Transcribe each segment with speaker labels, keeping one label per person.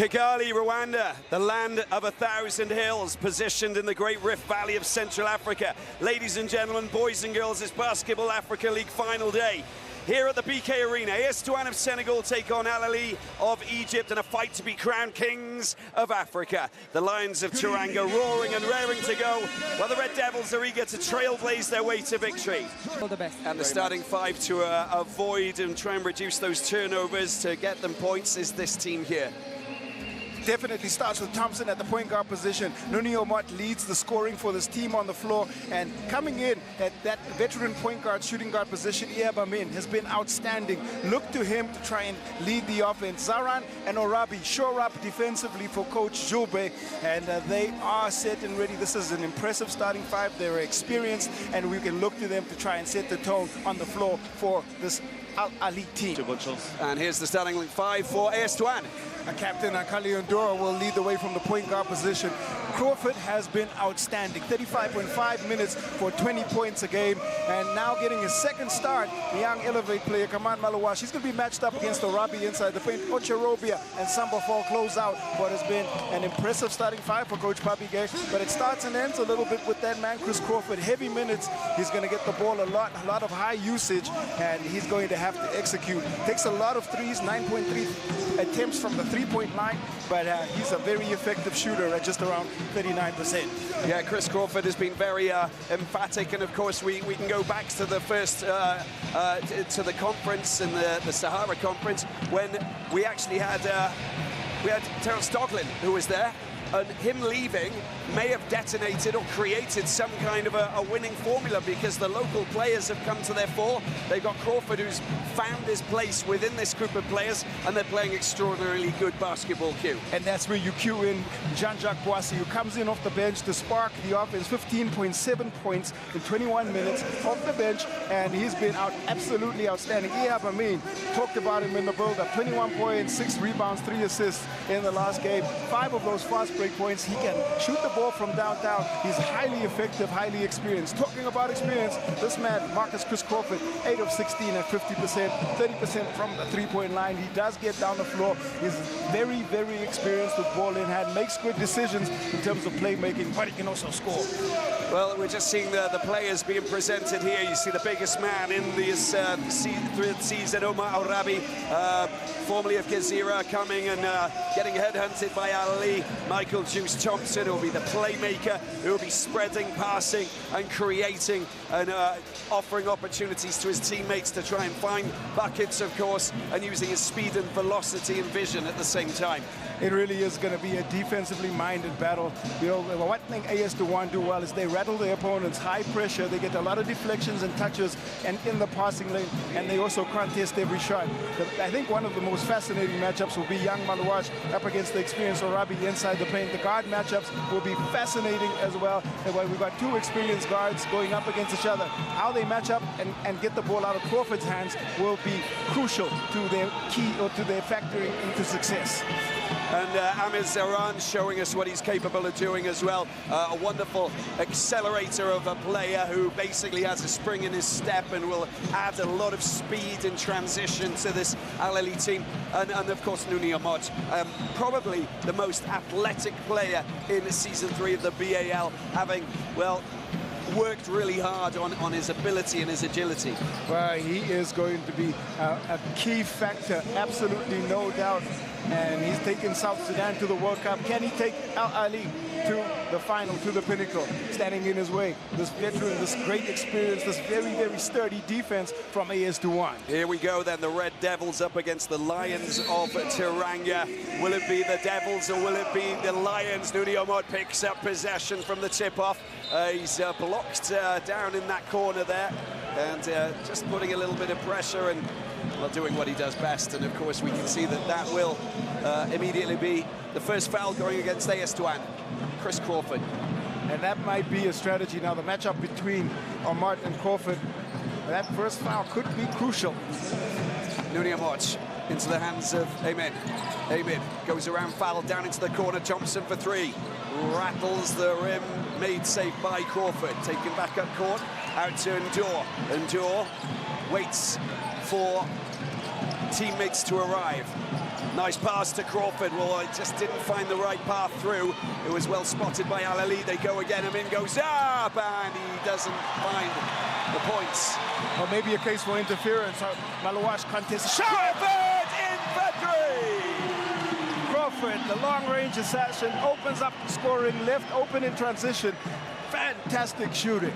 Speaker 1: Kigali, Rwanda, the land of 1,000 hills, positioned in the Great Rift Valley of Central Africa. Ladies and gentlemen, boys and girls, it's Basketball Africa League final day. Here at the BK Arena, AS Douanes of Senegal take on Ahly of Egypt in a fight to be crowned kings of Africa. The Lions of Teranga roaring and raring to go, while the Red Devils are eager to trailblaze their way to victory.
Speaker 2: All the best.
Speaker 1: And the starting five to avoid and try and reduce those turnovers to get them points is this team here.
Speaker 3: Definitely starts with Thompson at the point guard position. Nuni Omot leads the scoring for this team on the floor, and coming in at that veteran point guard, shooting guard position, Iyabamin has been outstanding. Look to him to try and lead the offense. Zaran and Orabi shore up defensively for Coach Joube, and they are set and ready. This is an impressive starting five. They're experienced, and we can look to them to try and set the tone on the floor for this Ahly team.
Speaker 1: And here's the starting five for AS Douanes.
Speaker 3: Captain Akali Ondora will lead the way from the point guard position. Crawford has been outstanding, 35.5 minutes for 20 points a game, and now getting his second start, the young Elevate player, Kaman Malawash. He's going to be matched up against Orabi inside the paint. Ocharobia and Samba Fall close out what has been an impressive starting five for Coach Pabige, but it starts and ends a little bit with that man, Chris Crawford. Heavy minutes, he's going to get the ball a lot of high usage, and he's going to have to execute. Takes a lot of threes, 9.3 attempts from the three-point line, but he's a very effective shooter at just around 39%.
Speaker 1: Yeah, Chris Crawford has been very emphatic, and of course we can go back to the first to the conference in the Sahara Conference when we actually had Terrell Stoglin who was there, and him leaving may have detonated or created some kind of a winning formula, because the local players have come to their fore. They've got Crawford, who's found his place within this group of players, and they're playing extraordinarily good basketball, Q.
Speaker 3: And that's where you cue in Jean-Jacques Boissy, who comes in off the bench to spark the offense. 15.7 points in 21 minutes off the bench, and he's been out absolutely outstanding. Iyabamin, talked about him in the build-up. 21 points, 6 rebounds, 3 assists in the last game. 5 of those fast break points. He can shoot the ball from downtown. He's highly effective, highly experienced. Talking about experience, this man, Marcus Chris Crawford, 8 of 16 at 50%, 30% from the three-point line. He does get down the floor. He's very, very experienced with ball in hand, makes good decisions in terms of playmaking, but he can also score.
Speaker 1: Well, we're just seeing the players being presented here. You see the biggest man in this season, Omar Orabi, formerly of Gezira, coming and getting headhunted by Ahly. Michael Juice Thompson, who will be the playmaker, who will be spreading, passing and creating and offering opportunities to his teammates to try and find buckets, of course, and using his speed and velocity and vision at the same time.
Speaker 3: It really is going to be a defensively minded battle. You know, one thing AS Douanes do well is they rattle their opponents, high pressure. They get a lot of deflections and touches and in the passing lane, and they also contest every shot. I think one of the most fascinating matchups will be young Malawash up against the experienced Orabi inside the paint. The guard matchups will be fascinating as well. And we've got two experienced guards going up against each other. How they match up and get the ball out of Crawford's hands will be crucial to their key, or to their factoring into success.
Speaker 1: And Amir Zaran showing us what he's capable of doing as well. A wonderful accelerator of a player who basically has a spring in his step and will add a lot of speed in transition to this Ahly team. And of course, Nuni Omot, probably the most athletic player in season 3 of the BAL, having, well, worked really hard on his ability and his agility.
Speaker 3: Well, he is going to be a key factor, absolutely no doubt. And he's taken South Sudan to the World Cup. Can he take Ahly to the final, to the pinnacle? Standing in his way, this veteran, this great experience, this very, very sturdy defense from AS Douanes.
Speaker 1: Here we go then, the Red Devils up against the Lions of Teranga. Will it be the Devils or will it be the Lions? Nuni Omot picks up possession from the tip-off. He's blocked down in that corner there, and just putting a little bit of pressure and doing what he does best. And of course we can see that will immediately be the first foul going against AS Douanes, Chris Crawford.
Speaker 3: And that might be a strategy. Now the matchup between Omot and Crawford, that first foul could be crucial.
Speaker 1: Nuni Omot into the hands of Amin. Amin goes around, foul down into the corner. Thompson for 3. Rattles the rim, made safe by Crawford. Taken back up court, out to Endure. Endure waits for teammates to arrive. Nice pass to Crawford. Well, it just didn't find the right path through. It was well spotted by Ahly. They go again. Amin goes up, and he doesn't find the points.
Speaker 3: Or maybe a case for interference. Malawash contest.
Speaker 1: Crawford in for three!
Speaker 3: Crawford, the long-range assassin, opens up the scoring, left open in transition. Fantastic shooting.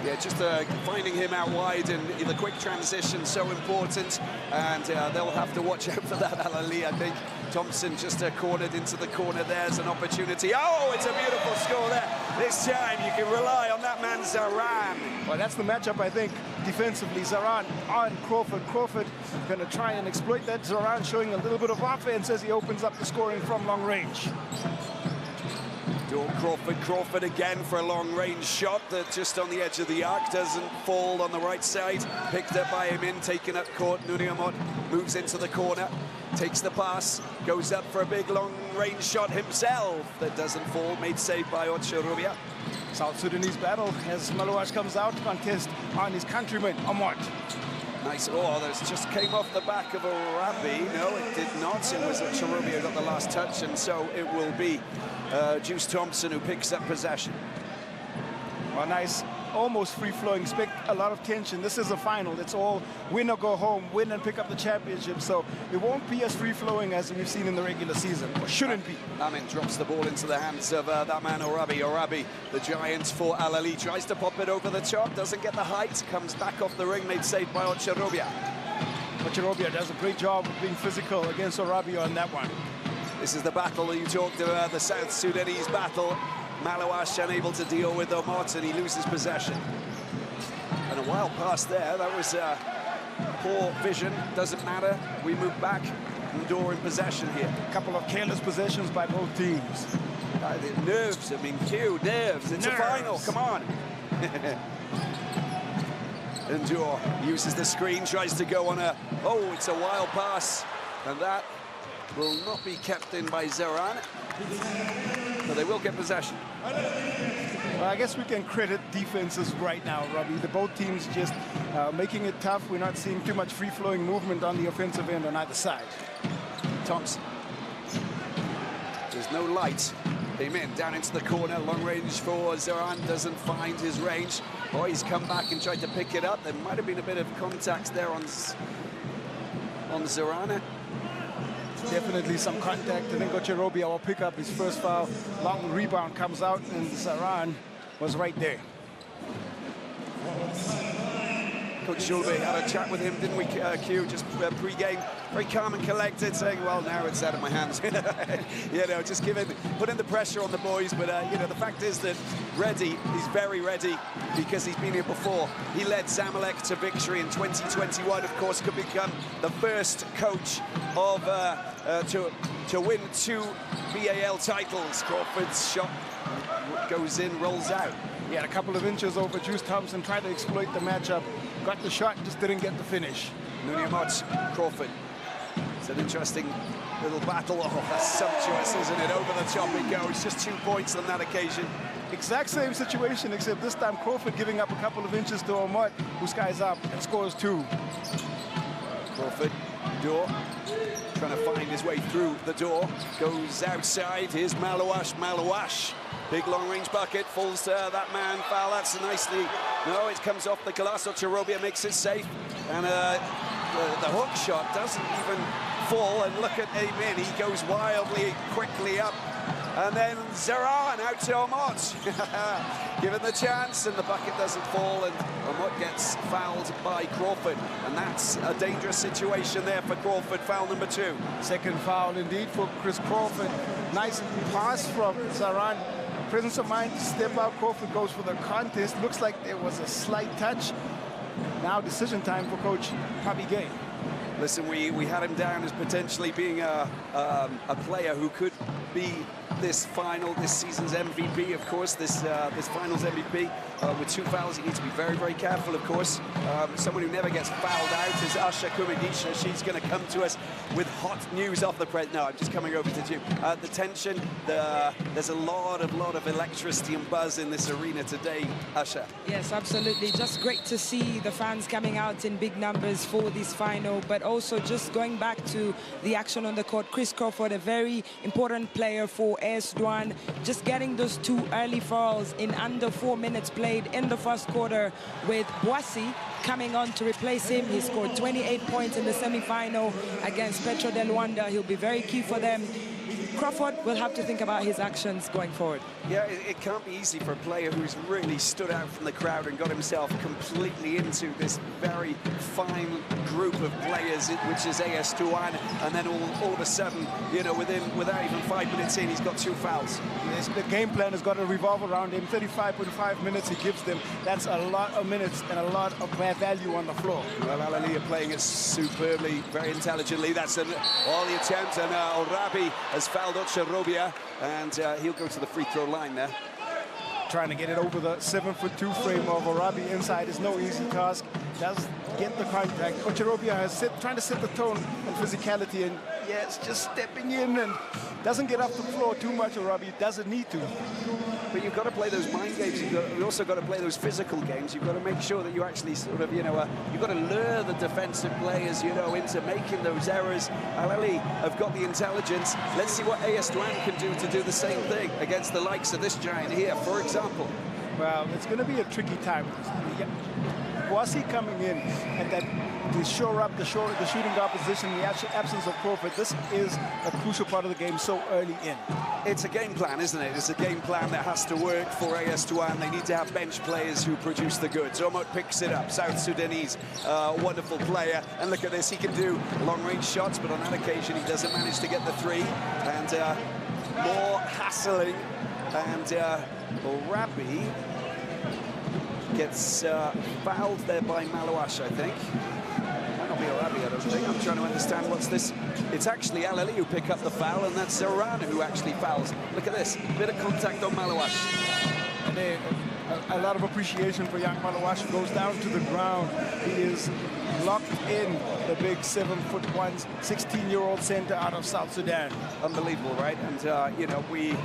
Speaker 1: Yeah, just finding him out wide and the quick transition so important, and they'll have to watch out for that. Ahly, I think. Thompson just cornered into the corner. There's an opportunity. Oh, it's a beautiful score there. This time you can rely on that man Zaran.
Speaker 3: Well, that's the matchup, I think, defensively. Zaran on Crawford. Crawford going to try and exploit that. Zaran showing a little bit of offense as he opens up the scoring from long range.
Speaker 1: Crawford again for a long-range shot that just on the edge of the arc doesn't fall on the right side. Picked up by Amin, taken up court. Nuniamot moves into the corner, takes the pass, goes up for a big long-range shot himself that doesn't fall. Made save by Ocherubia.
Speaker 3: South Sudanese battle as Malawash comes out to contest on his countryman, Amot.
Speaker 1: Nice. Oh, this just came off the back of Arabi. No, it did not. It was Ocherubia got the last touch, and so it will be Juice Thompson who picks up possession.
Speaker 3: Well, nice, almost free-flowing. Expect a lot of tension. This is a final. It's all win or go home, win and pick up the championship. So it won't be as free-flowing as we've seen in the regular season, or shouldn't be.
Speaker 1: Amin drops the ball into the hands of that man Arabi. Arabi, the Giants for Ahly, tries to pop it over the top, doesn't get the height, comes back off the ring, made safe by Ocherubia.
Speaker 3: Ocherubia does a great job of being physical against Arabi on that one.
Speaker 1: This is the battle that you talked about, the South Sudanese battle. Malawash unable to deal with Omot, and he loses possession. And a wild pass there. That was poor vision. Doesn't matter. We move back. Ndor in possession here.
Speaker 3: A couple of careless possessions by both teams.
Speaker 1: Nerves. I mean, cue nerves. It's a final. Come on. Ndor uses the screen, tries to go on a... Oh, it's a wild pass. And that will not be kept in by Zaran, but they will get possession.
Speaker 3: Well, I guess we can credit defenses right now, Robbie. Both teams just making it tough. We're not seeing too much free-flowing movement on the offensive end on either side.
Speaker 1: Thompson. There's no light. Came in, down into the corner. Long range for Zaran, doesn't find his range. Oh, he's come back and tried to pick it up. There might have been a bit of contact there on Zaran.
Speaker 3: Definitely some contact. I think Ocherubia will pick up his first foul. Long rebound comes out, and Zaran was right there.
Speaker 1: Coach Julbe had a chat with him, didn't we, Q, just pre-game, very calm and collected, saying, well, now it's out of my hands. You know, just putting the pressure on the boys, but, you know, the fact is that he's very ready because he's been here before. He led Zamalek to victory in 2021, of course, could become the first coach of to win 2 BAL titles. Crawford's shot goes in, rolls out.
Speaker 3: He had a couple of inches over Juice Thompson, tried to exploit the matchup. Got the shot, just didn't get the finish.
Speaker 1: Nuniamot, Crawford. It's an interesting little battle. Oh, that's sumptuous, isn't it? Over the top it goes. Just 2 points on that occasion.
Speaker 3: Exact same situation, except this time Crawford giving up a couple of inches to Omot, who skies up and scores 2.
Speaker 1: Crawford, door, trying to find his way through the door. Goes outside. Here's Malawash. Big long-range bucket, falls to that man, foul, that's nicely. No, it comes off the glass, Ocherubia makes it safe. And the hook shot doesn't even fall, and look at Amin, he goes wildly, quickly up. And then Zaran out to Omot. Given the chance, and the bucket doesn't fall, and Omot gets fouled by Crawford. And that's a dangerous situation there for Crawford, foul number 2.
Speaker 3: Second foul indeed for Chris Crawford. Nice pass from Zaran. Presence of mind to step out. Crawford goes for the contest. Looks like there was a slight touch. Now decision time for Coach Papi Gay.
Speaker 1: Listen, we had him down as potentially being a player who could be this season's MVP, of course, this finals MVP. With 2 fouls, he needs to be very, very careful, of course. Someone who never gets fouled out is Asha Kumagisha. She's going to come to us with hot news off the press. No, I'm just coming over to you. The tension, there's a lot of electricity and buzz in this arena today, Asha.
Speaker 2: Yes, absolutely. Just great to see the fans coming out in big numbers for this final, but also just going back to the action on the court, Chris Crawford, a very important player for AS Douanes, just getting those 2 early fouls in under 4 minutes played in the first quarter, with Boissy coming on to replace him. He scored 28 points in the semi-final against Petro de Rwanda. He'll be very key for them. Crawford will have to think about his actions going forward.
Speaker 1: Yeah, it can't be easy for a player who's really stood out from the crowd and got himself completely into this very fine group of players, which is AS Douanes, and then all of a sudden, you know, without even 5 minutes in, he's got 2 fouls.
Speaker 3: The game plan has got to revolve around him. 35.5 minutes he gives them. That's a lot of minutes and a lot of value on the floor.
Speaker 1: Well, Ahly are playing it superbly, very intelligently. That's all the attempts, and Orabi has fouled Robia, and he'll go to the free throw line there.
Speaker 3: Trying to get it over the 7'2" frame of Arabi inside is no easy task. Does get the contact. Ocharobia has trying to set the tone and physicality, and yeah, it's just stepping in and doesn't get off the floor too much. Arabi doesn't need to.
Speaker 1: But you've got to play those mind games. You've also got to play those physical games. You've got to make sure that you actually sort of, you know, you've got to lure the defensive players, you know, into making those errors. Ahly have got the intelligence. Let's see what AS Douanes can do to do the same thing against the likes of this giant here, for example.
Speaker 3: Well, it's going to be a tricky time. Boissy coming in and that to shore up the shooting opposition in the absence of Crawford. This is a crucial part of the game so early in.
Speaker 1: It's a game plan, isn't it? It's a game plan that has to work for AS Douanes. They need to have bench players who produce the goods. Omot picks it up, South Sudanese, wonderful player. And look at this, he can do long-range shots, but on that occasion he doesn't manage to get the 3. And more hassling, and Rabi gets fouled there by Malouache, I think. Might not be Arabi, I don't think. I'm trying to understand what's this. It's actually Ahly who pick up the foul, and that's Zaran who actually fouls. Look at this, bit of contact on Malouache.
Speaker 3: And a lot of appreciation for young Malouache. Goes down to the ground. He is locked in, the big 7'1", 16-year-old center out of South Sudan.
Speaker 1: Unbelievable, right? And you know, we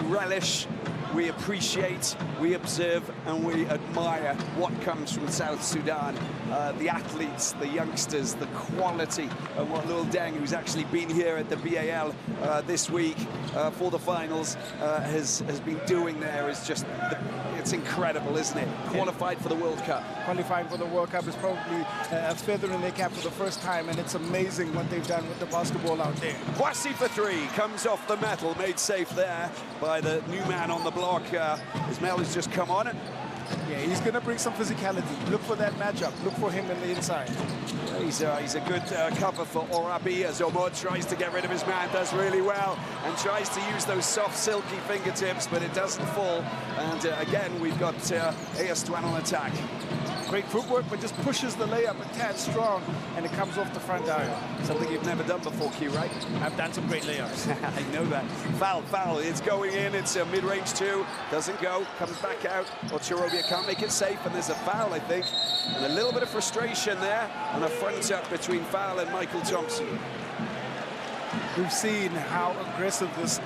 Speaker 1: relish, we appreciate, we observe, and we admire what comes from South Sudan. The athletes, the youngsters, the quality, and what Lul Deng, who's actually been here at the BAL this week for the finals, has been doing there is just, it's incredible, isn't it? Qualified for the World Cup.
Speaker 3: Qualifying for the World Cup is probably a feather in their cap for the first time, and it's amazing what they've done with the basketball out there.
Speaker 1: Boissy for 3, comes off the metal, made safe there by the new man on the block. Ismail has just come on it.
Speaker 3: Yeah, he's going to bring some physicality. Look for that matchup. Look for him in the inside.
Speaker 1: He's a good cover for Orabi, as Omot tries to get rid of his man, does really well, and tries to use those soft, silky fingertips, but it doesn't fall. And again, we've got AS Douanes on attack.
Speaker 3: Great footwork, but just pushes the layup a tad strong, and it comes off the front iron.
Speaker 1: Something you've never done before, Q, right?
Speaker 3: I've done some great layups.
Speaker 1: I know that. Foul. It's going in. It's a mid-range 2. Doesn't go. Comes back out. Ocharobia can't make it safe, and there's a foul, I think. And a little bit of frustration there, and a front-up between Foul and Michael Thompson.
Speaker 3: We've seen how aggressive this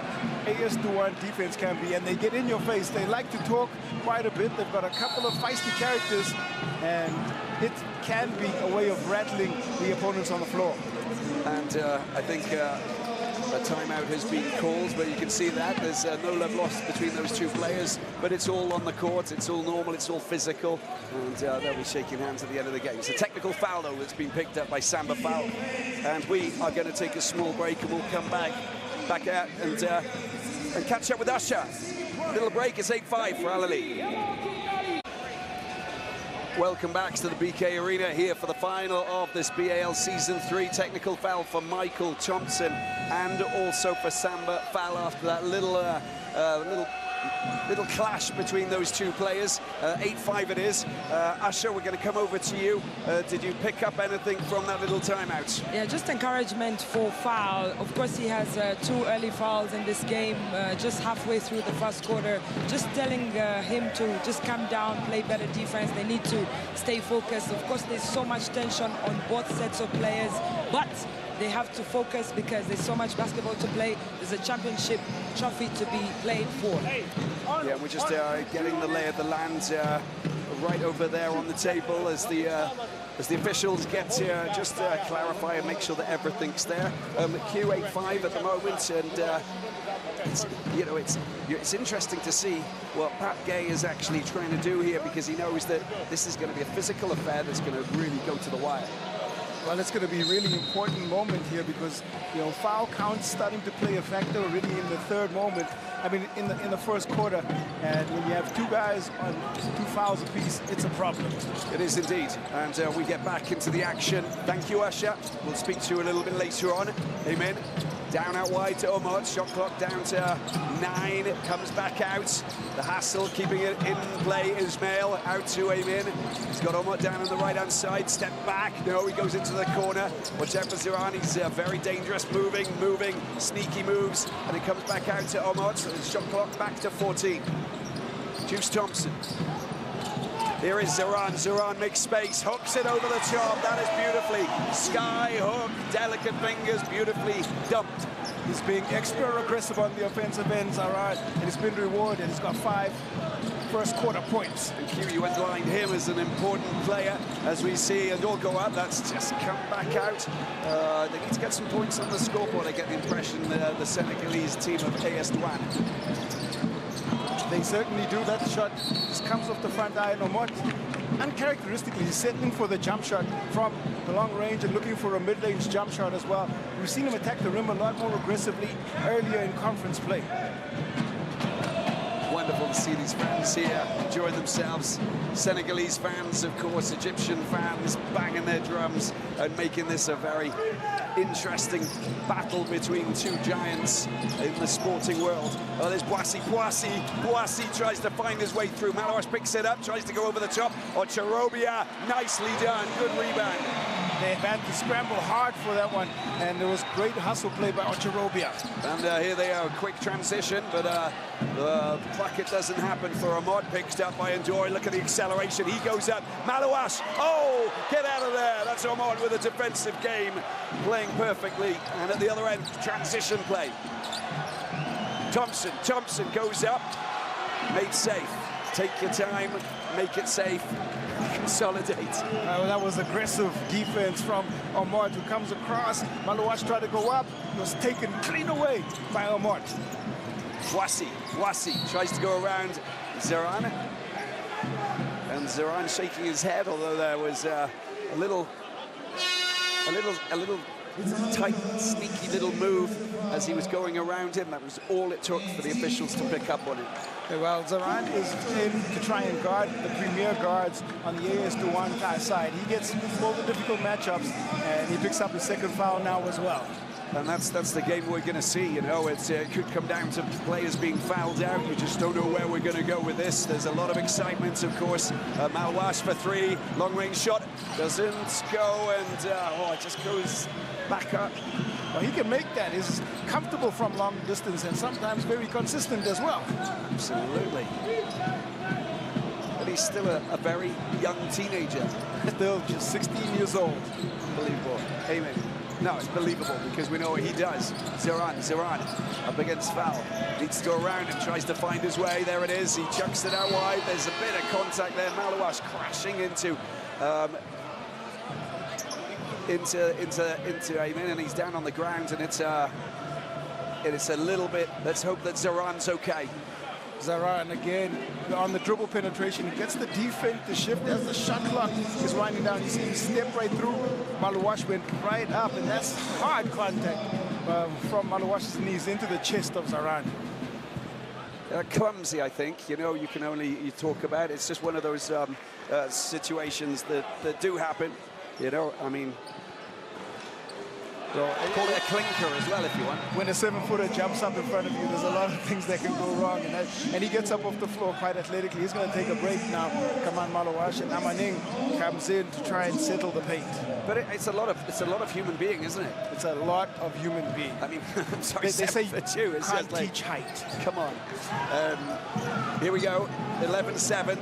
Speaker 3: AS Douanes defense can be, and they get in your face. They like to talk quite a bit. They've got a couple of feisty characters, and it can be a way of rattling the opponents on the floor.
Speaker 1: And I think a timeout has been called, but you can see that there's no love lost between those two players, but it's all on the court, it's all normal, it's all physical, and they'll be shaking hands at the end of the game. It's a technical foul, though, that's been picked up by Samba Foul, and we are going to take a small break, and we'll come back out and catch up with Usher. Little break, it's 8-5 for Ahly. Welcome back to the BK Arena here for the final of this BAL Season 3. Technical foul for Michael Thompson and also for Samba Foul after that little clash between those two players. 8-5 it is. Usher, we're going to come over to you. Did you pick up anything from that little timeout?
Speaker 2: Yeah, just encouragement for Foul. Of course, he has 2 early fouls in this game, just halfway through the first quarter. Just telling him to just calm down, play better defense. They need to stay focused. Of course, there's so much tension on both sets of players, but they have to focus because there's so much basketball to play. There's a championship trophy to be played for.
Speaker 1: Yeah, we're just getting the lay of the land right over there on the table as the as the officials get to just clarify and make sure that everything's there. Q85 at the moment, and it's interesting to see what Pat Gay is actually trying to do here, because he knows that this is going to be a physical affair that's going to really go to the wire.
Speaker 3: Well, it's going to be a really important moment here because, foul counts starting to play a factor already in the third moment. I mean, in the first quarter. And when you have two guys on 2 fouls apiece, it's a problem.
Speaker 1: It is indeed. And we get back into the action. Thank you, Usher. We'll speak to you a little bit later on. Amen. Down out wide to Omar. Shot clock down to 9. It comes back out. The hassle, keeping it in play. Ismail out to Amin. He's got Omar down on the right-hand side. Step back. No, he goes into the corner. Watch out for Ziran. He's very dangerous. Moving. Sneaky moves. And it comes back out to Omar. So the shot clock back to 14. Juice Thompson. Here is Ziran. Ziran makes space, hooks it over the top. That is beautifully. Sky hook, delicate fingers, beautifully dumped.
Speaker 3: He's being extra aggressive on the offensive end, Ziran, and he's been rewarded. He's got 5 first quarter points.
Speaker 1: And QU underlined him as an important player, as we see, and all go up. That's just come back out. They need to get some points on the scoreboard. I get the impression the Senegalese team of AS Douanes.
Speaker 3: They certainly do. That shot just comes off the front eye. Omot, uncharacteristically, he's settling for the jump shot from the long range and looking for a mid-range jump shot as well. We've seen him attack the rim a lot more aggressively earlier in conference play.
Speaker 1: Wonderful to see these fans here enjoying themselves. Senegalese fans, of course, Egyptian fans banging their drums and making this a very interesting battle between two giants in the sporting world. Oh, there's Boissy. Boissy tries to find his way through. Malouache picks it up, tries to go over the top. Ocharobia, nicely done, good rebound.
Speaker 3: They had to scramble hard for that one, and there was great hustle play by Ocharobia.
Speaker 1: And here they are, quick transition, but the bucket doesn't happen for Ahmad, picked up by Ndoye. Look at the acceleration, he goes up. Malouache, oh, get out of there. That's Ahmad with a defensive game, playing perfectly. And at the other end, transition play. Thompson goes up, made safe. Take your time, make it safe. Consolidate.
Speaker 3: That was aggressive defense from Ahmad, who comes across. Malouache tried to go up. It was taken clean away by Ahmad.
Speaker 1: Boissy tries to go around Ziran. And Ziran shaking his head, although there was a little tight, sneaky little move as he was going around him. That was all it took for the officials to pick up on it.
Speaker 3: Well, Ziran is in to try and guard the premier guards on the AS Douanes side. He gets all the difficult matchups, and he picks up his second foul now as well.
Speaker 1: And that's the game we're going to see. You know, it could come down to players being fouled out. We just don't know where we're going to go with this. There's a lot of excitement, of course. Malouache for 3, long-range shot doesn't go, and it just goes back up.
Speaker 3: Well, he can make that. He's comfortable from long distance and sometimes very consistent as well.
Speaker 1: Absolutely. But he's still a very young teenager.
Speaker 3: Still just 16 years old.
Speaker 1: Unbelievable. Amen. No, it's believable because we know what he does. Ziran up against foul. Needs to go around and tries to find his way. There it is. He chucks it out wide. There's a bit of contact there. Malouache crashing into Amin, and he's down on the ground, and it's a little bit. Let's hope that Ziran's okay.
Speaker 3: Ziran again on the dribble penetration. He gets the defense to shift as the shot clock is winding down. You see him step right through. Malouache went right up, and that's hard contact from Malouache's knees into the chest of Ziran.
Speaker 1: Clumsy, I think. You know, you can only talk about it. It's just one of those situations that do happen. You know, I mean, so call it a clinker as well if you want.
Speaker 3: When a 7-footer jumps up in front of you, there's a lot of things that can go wrong, and he gets up off the floor quite athletically. He's going to take a break now. Come on, Malouache, and Amaning comes in to try and settle the paint.
Speaker 1: But it's a lot of human being, isn't it?
Speaker 3: It's a lot of human being.
Speaker 1: I mean, I'm sorry,
Speaker 3: they say
Speaker 1: for two. It's
Speaker 3: can't
Speaker 1: just like,
Speaker 3: teach height.
Speaker 1: Come on. Here we go. 11-7.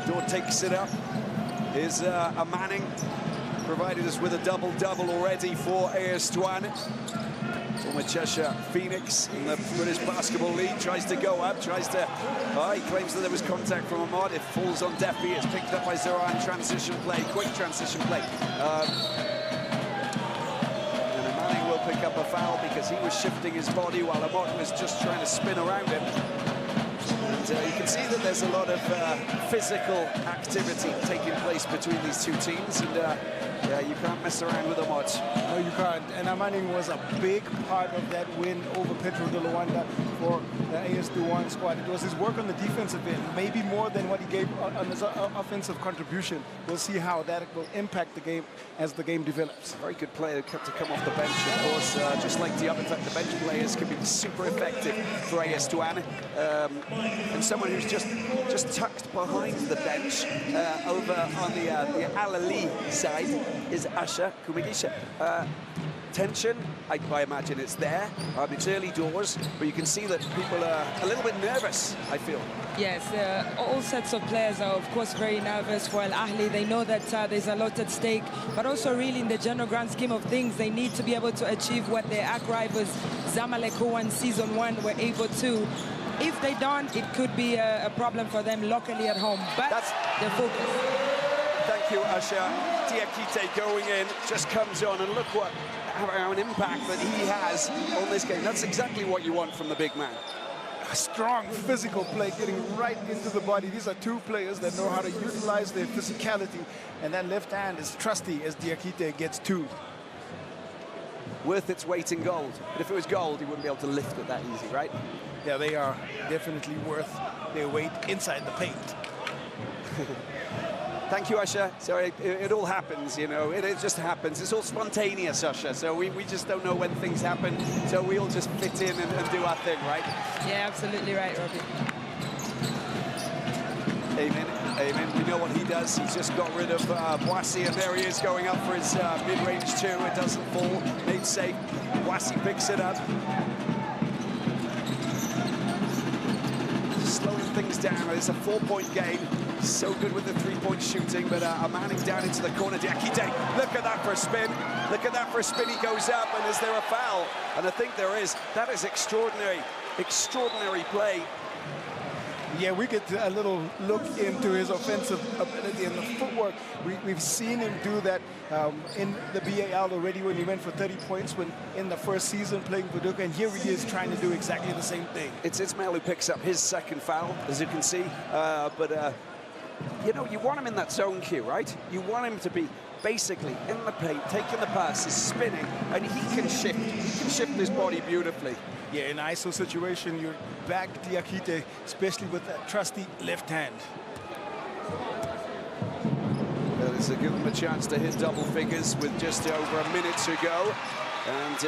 Speaker 1: Dawn takes it up. Here's a Manning. Provided us with a double-double already for AS Douanes. Former Cheshire Phoenix in the British Basketball League, tries to go up, tries to... he claims that there was contact from Ahmad. It falls on deaf ears, picked up by Zoran. Transition play, quick transition play. And Manning will pick up a foul because he was shifting his body while Ahmad was just trying to spin around him. And you can see that there's a lot of physical activity taking place between these two teams, and yeah, you can't mess around with Ahmad.
Speaker 3: No, you can't. And Manning was a big part of that win over Petro de Rwanda for the AS Douanes squad. It was his work on the defensive end, maybe more than what he gave on his offensive contribution. We'll see how that will impact the game as the game develops.
Speaker 1: Very good player to come off the bench, of course. Just like Diop, in fact, the bench players can be super effective for AS Douanes. And someone who's just tucked behind the bench over on the Ahly side is Asha Kumigisha. Tension, I imagine it's there. It's early doors, but you can see that people are a little bit nervous, I feel.
Speaker 2: Yes, all sets of players are, of course, very nervous for Ahly. They know that there's a lot at stake, but also really in the general grand scheme of things, they need to be able to achieve what their arch rivals, Zamalek, who won Season 1, were able to. If they don't, it could be a problem for them locally at home, but they're focused.
Speaker 1: Thank you, Asha. Diakite going in, just comes on, and look what an impact that he has on this game. That's exactly what you want from the big man.
Speaker 3: A strong physical play, getting right into the body. These are two players that know how to utilize their physicality, and that left hand is trusty as Diakite gets two.
Speaker 1: Worth its weight in gold. But if it was gold, he wouldn't be able to lift it that easy, right?
Speaker 3: Yeah, they are definitely worth their weight inside the paint.
Speaker 1: Thank you, Asha. Sorry, it all happens, you know. It just happens. It's all spontaneous, Asha. So we just don't know when things happen. So we all just fit in and do our thing, right?
Speaker 2: Yeah, absolutely right, Robbie.
Speaker 1: Amen. We know what he does. He's just got rid of Boissy, and there he is going up for his mid-range two. It doesn't fall. Made safe. Boissy picks it up. Slowing things down. It's a 4-point game. So good with the three-point shooting, but Manning down into the corner. Diakite, look at that for a spin. Look at that for a spin. He goes up, and is there a foul? And I think there is. That is extraordinary. Extraordinary play.
Speaker 3: Yeah, we get a little look into his offensive ability and the footwork. We've seen him do that in the BAL already when he went for 30 points when in the first season playing for Duke, and here he is trying to do exactly the same thing.
Speaker 1: It's Ismail who picks up his second foul, as you can see, you know, you want him in that zone cue, right? You want him to be basically in the paint, taking the passes, spinning, and he can shift. He can shift his body beautifully.
Speaker 3: Yeah, in an ISO situation, you back Diakite, especially with that trusty left hand.
Speaker 1: It's to give him a chance to hit double figures with just over a minute to go. And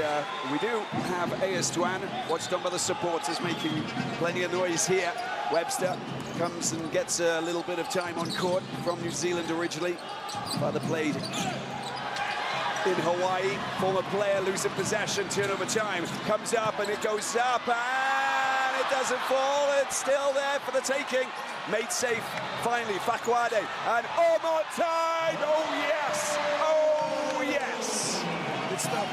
Speaker 1: we do have AS Douanes, watched on by the supporters, making plenty of noise here. Webster comes and gets a little bit of time on court from New Zealand originally. Father played in Hawaii. Former player losing possession, turnover time. Comes up and it goes up and it doesn't fall. It's still there for the taking. Made safe, finally, Fakwade. And more time! Oh, yes! Oh, yes!
Speaker 3: It's the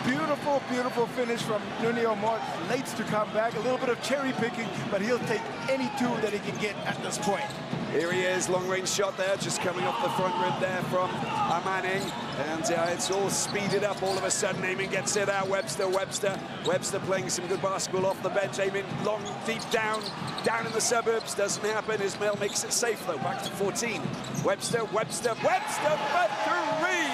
Speaker 3: beautiful, beautiful finish from Nuni Omar. Late to come back, a little bit of cherry picking, but he'll take any two that he can get at this point.
Speaker 1: Here he is, long-range shot there, just coming off the front rim there from Manning. And it's all speeded up all of a sudden. Aiming gets it out, Webster playing some good basketball off the bench. Aiming long, deep down in the suburbs. Doesn't happen. Ismail makes it safe, though. Back to 14. Webster for three!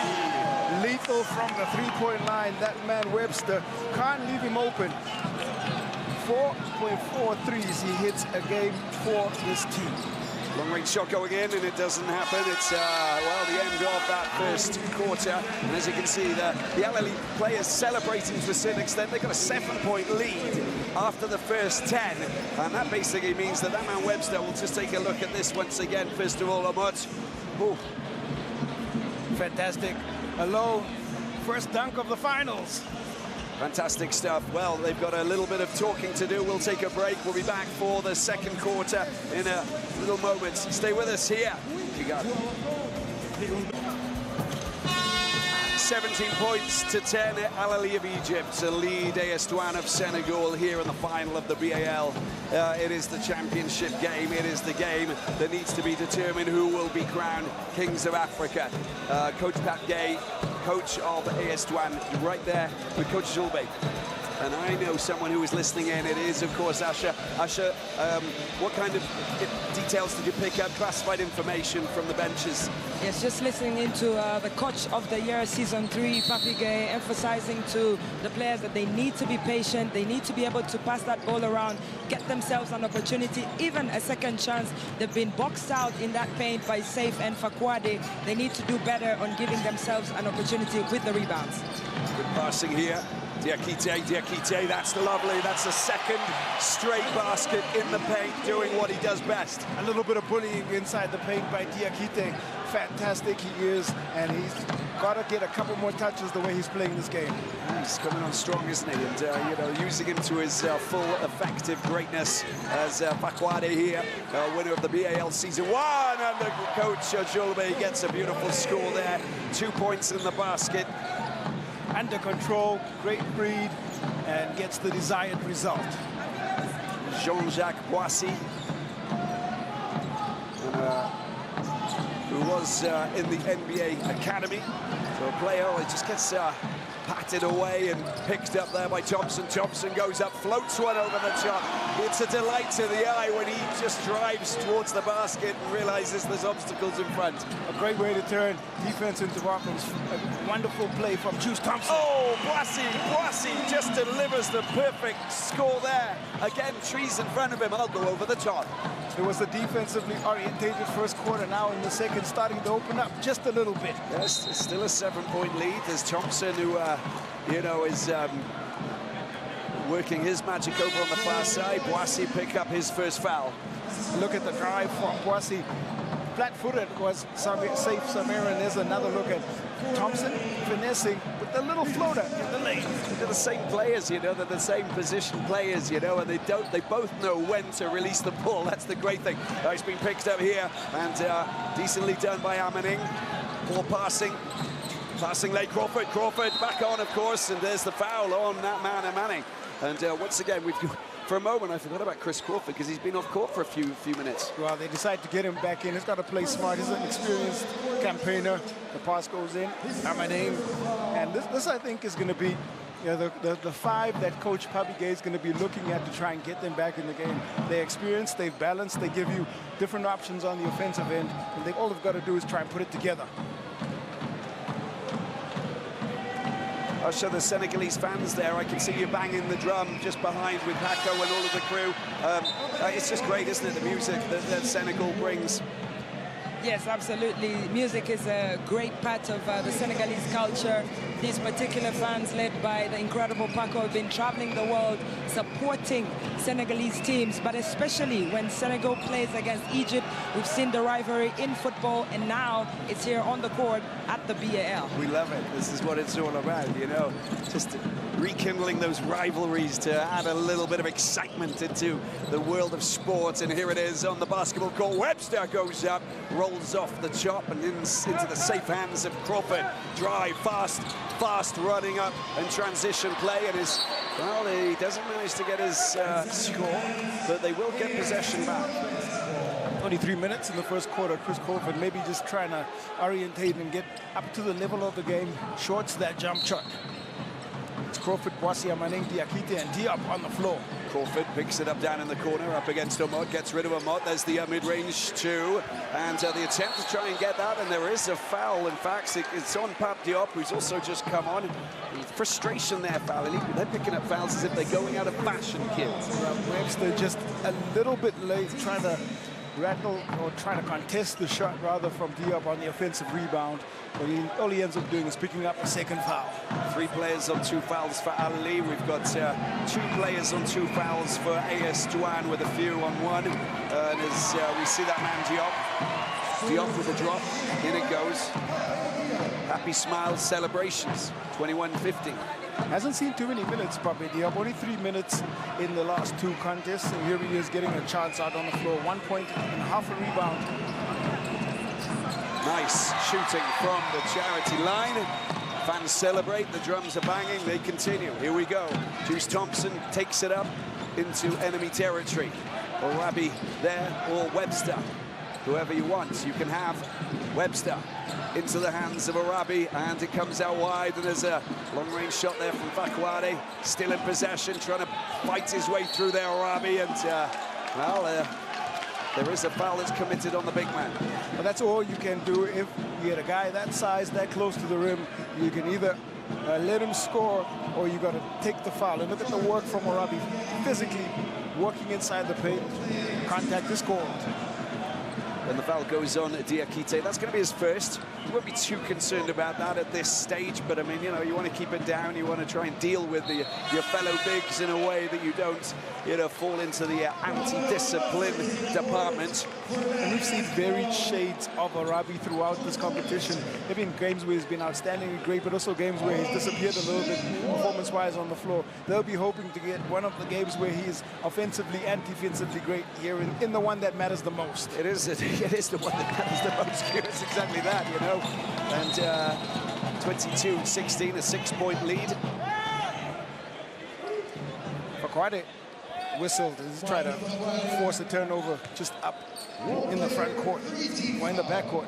Speaker 3: Lethal from the three-point line. That man, Webster, can't leave him open. 4.4 threes he hits a game for this team.
Speaker 1: Long-range shot going in, and it doesn't happen. It's, well, the end of that first quarter. And as you can see, the Ahly players celebrating to a certain extent. They've got a 7-point lead after the first 10. And that basically means that man Webster will just take a look at this once again. First of all, Ahmad. Ooh.
Speaker 3: Fantastic. Hello, first dunk of the finals.
Speaker 1: Fantastic stuff. Well, they've got a little bit of talking to do. We'll take a break. We'll be back for the second quarter in a little moment. Stay with us here. Kigali. 17 points to 10. Ahly of Egypt to lead AS Douanes of Senegal here in the final of the BAL. It is the championship game. It is the game that needs to be determined who will be crowned Kings of Africa. Coach Pat Gay, coach of AS Douanes, right there with Coach Zulbe. And I know someone who is listening in. It is, of course, Asha. Asha, what kind of details did you pick up, classified information from the benches?
Speaker 2: Yes, just listening into the coach of the year, season 3, Papi Gay, emphasizing to the players that they need to be patient. They need to be able to pass that ball around, get themselves an opportunity, even a second chance. They've been boxed out in that paint by Safe and Fakwade. They need to do better on giving themselves an opportunity with the rebounds.
Speaker 1: Good passing here. Diakite, that's lovely. That's a second straight basket in the paint, doing what he does best.
Speaker 3: A little bit of bullying inside the paint by Diakite. Fantastic he is, and he's got to get a couple more touches the way he's playing this game.
Speaker 1: He's coming on strong, isn't he? And, you know, using him to his full effective greatness as Fakwade here, winner of the BAL Season 1. And the coach, Julbe, gets a beautiful score there. 2 points in the basket.
Speaker 3: Under control, great read, and gets the desired result.
Speaker 1: Jean-Jacques Boissy, who was in the NBA Academy. So a player who just gets patted away and picked up there by Thompson. Thompson goes up, floats one over the top. It's a delight to the eye when he just drives towards the basket and realizes there's obstacles in front.
Speaker 3: A great way to turn defense into offense. A wonderful play from Juice Thompson.
Speaker 1: Oh, Boissy just delivers the perfect score there. Again, trees in front of him. I'll go over the top.
Speaker 3: It was a defensively orientated first quarter. Now in the second, starting to open up just a little bit.
Speaker 1: Yes, it's still a 7-point lead. There's Thompson, who, you know, is working his magic over on the far side. Boissy pick up his first foul.
Speaker 3: Look at the drive from Boissy. Flat-footed was Safe Samir, and there's another look at Thompson finessing with a little floater in the lane.
Speaker 1: They're the same players, you know, they're the same position players, you know, and they both know when to release the ball. That's the great thing. It's been picked up here, and decently done by Amaning. Ball passing late. Crawford back on, of course, and there's the foul on that man, Amaning. And once again, for a moment, I forgot about Chris Crawford because he's been off court for a few minutes.
Speaker 3: Well, they decide to get him back in. He's got to play smart. He's an experienced campaigner. The pass goes in. Amaning. And this I think, is going to be, you know, the 5 that Coach Papi Gay is going to be looking at to try and get them back in the game. They're experienced, they've balanced, they give you different options on the offensive end, and all they've got to do is try and put it together.
Speaker 1: I'll show the Senegalese fans there. I can see you banging the drum just behind with Paco and all of the crew. It's just great, isn't it, the music that Senegal brings?
Speaker 2: Yes, absolutely. Music is a great part of the Senegalese culture. These particular fans, led by the incredible Paco, have been traveling the world supporting Senegalese teams, but especially when Senegal plays against Egypt. We've seen the rivalry in football, and now it's here on the court at the BAL.
Speaker 1: We love it. This is what it's all about, you know, just rekindling those rivalries to add a little bit of excitement into the world of sports. And here it is on the basketball court. Webster goes up, rolls off the chop and into the safe hands of Crawford. Drive, fast running up and transition play. And well, he doesn't manage to get his score, but they will get possession back.
Speaker 3: 23 minutes in the first quarter. Chris Crawford maybe just trying to orientate and get up to the level of the game. Shorts that jump shot. It's Crawford, Boissy, Amaning, Diakite, and Diop on the floor.
Speaker 1: Crawford picks it up down in the corner, up against Omot, gets rid of Omot. There's the mid-range two, and the attempt to try and get that, and there is a foul. In fact, it's on Pape Diop, who's also just come on. Frustration there, foul. They're picking up fouls as if they're going out of fashion, kids.
Speaker 3: Webster just a little bit late, trying to rattle or trying to contest the shot rather from Diop on the offensive rebound. But all he ends up doing is picking up a second foul.
Speaker 1: 3 players on 2 fouls for Ahly. We've got 2 players on 2 fouls for AS Douanes with a few on 1. And as we see that man Diop with a drop, in it goes. Happy smiles, celebrations, 21-15.
Speaker 3: Hasn't seen too many minutes, Pape Diop. Only 3 minutes in the last 2 contests, and here he is getting a chance out on the floor. 1 point and half a rebound.
Speaker 1: Nice shooting from the charity line. Fans celebrate, the drums are banging, they continue. Here we go. Juice Thompson takes it up into enemy territory. Arabi there, or Webster. Whoever you want, you can have Webster into the hands of Arabi, and it comes out wide, and there's a long-range shot there from Fakwade, still in possession, trying to fight his way through there, Arabi, and there is a foul that's committed on the big man.
Speaker 3: But that's all you can do if you get a guy that size, that close to the rim. You can either let him score, or you got to take the foul. And look at the work from Arabi, physically working inside the paint. Contact is called.
Speaker 1: And the foul goes on Diakite. That's going to be his first. You won't be too concerned about that at this stage, but I mean, you know, you want to keep it down. You want to try and deal with your fellow bigs in a way that you don't, you know, fall into the anti-discipline department.
Speaker 3: And we've seen varied shades of Arabi throughout this competition. There have been games where he's been outstandingly great, but also games where he's disappeared a little bit performance-wise on the floor. They'll be hoping to get one of the games where he is offensively and defensively great here in the one that matters the most.
Speaker 1: It is the one that matters the most here. It's exactly that, you know. And 22-16, a 6-point lead.
Speaker 3: Fakwade whistled. He's trying to force a turnover just up in the front court, or in the back court.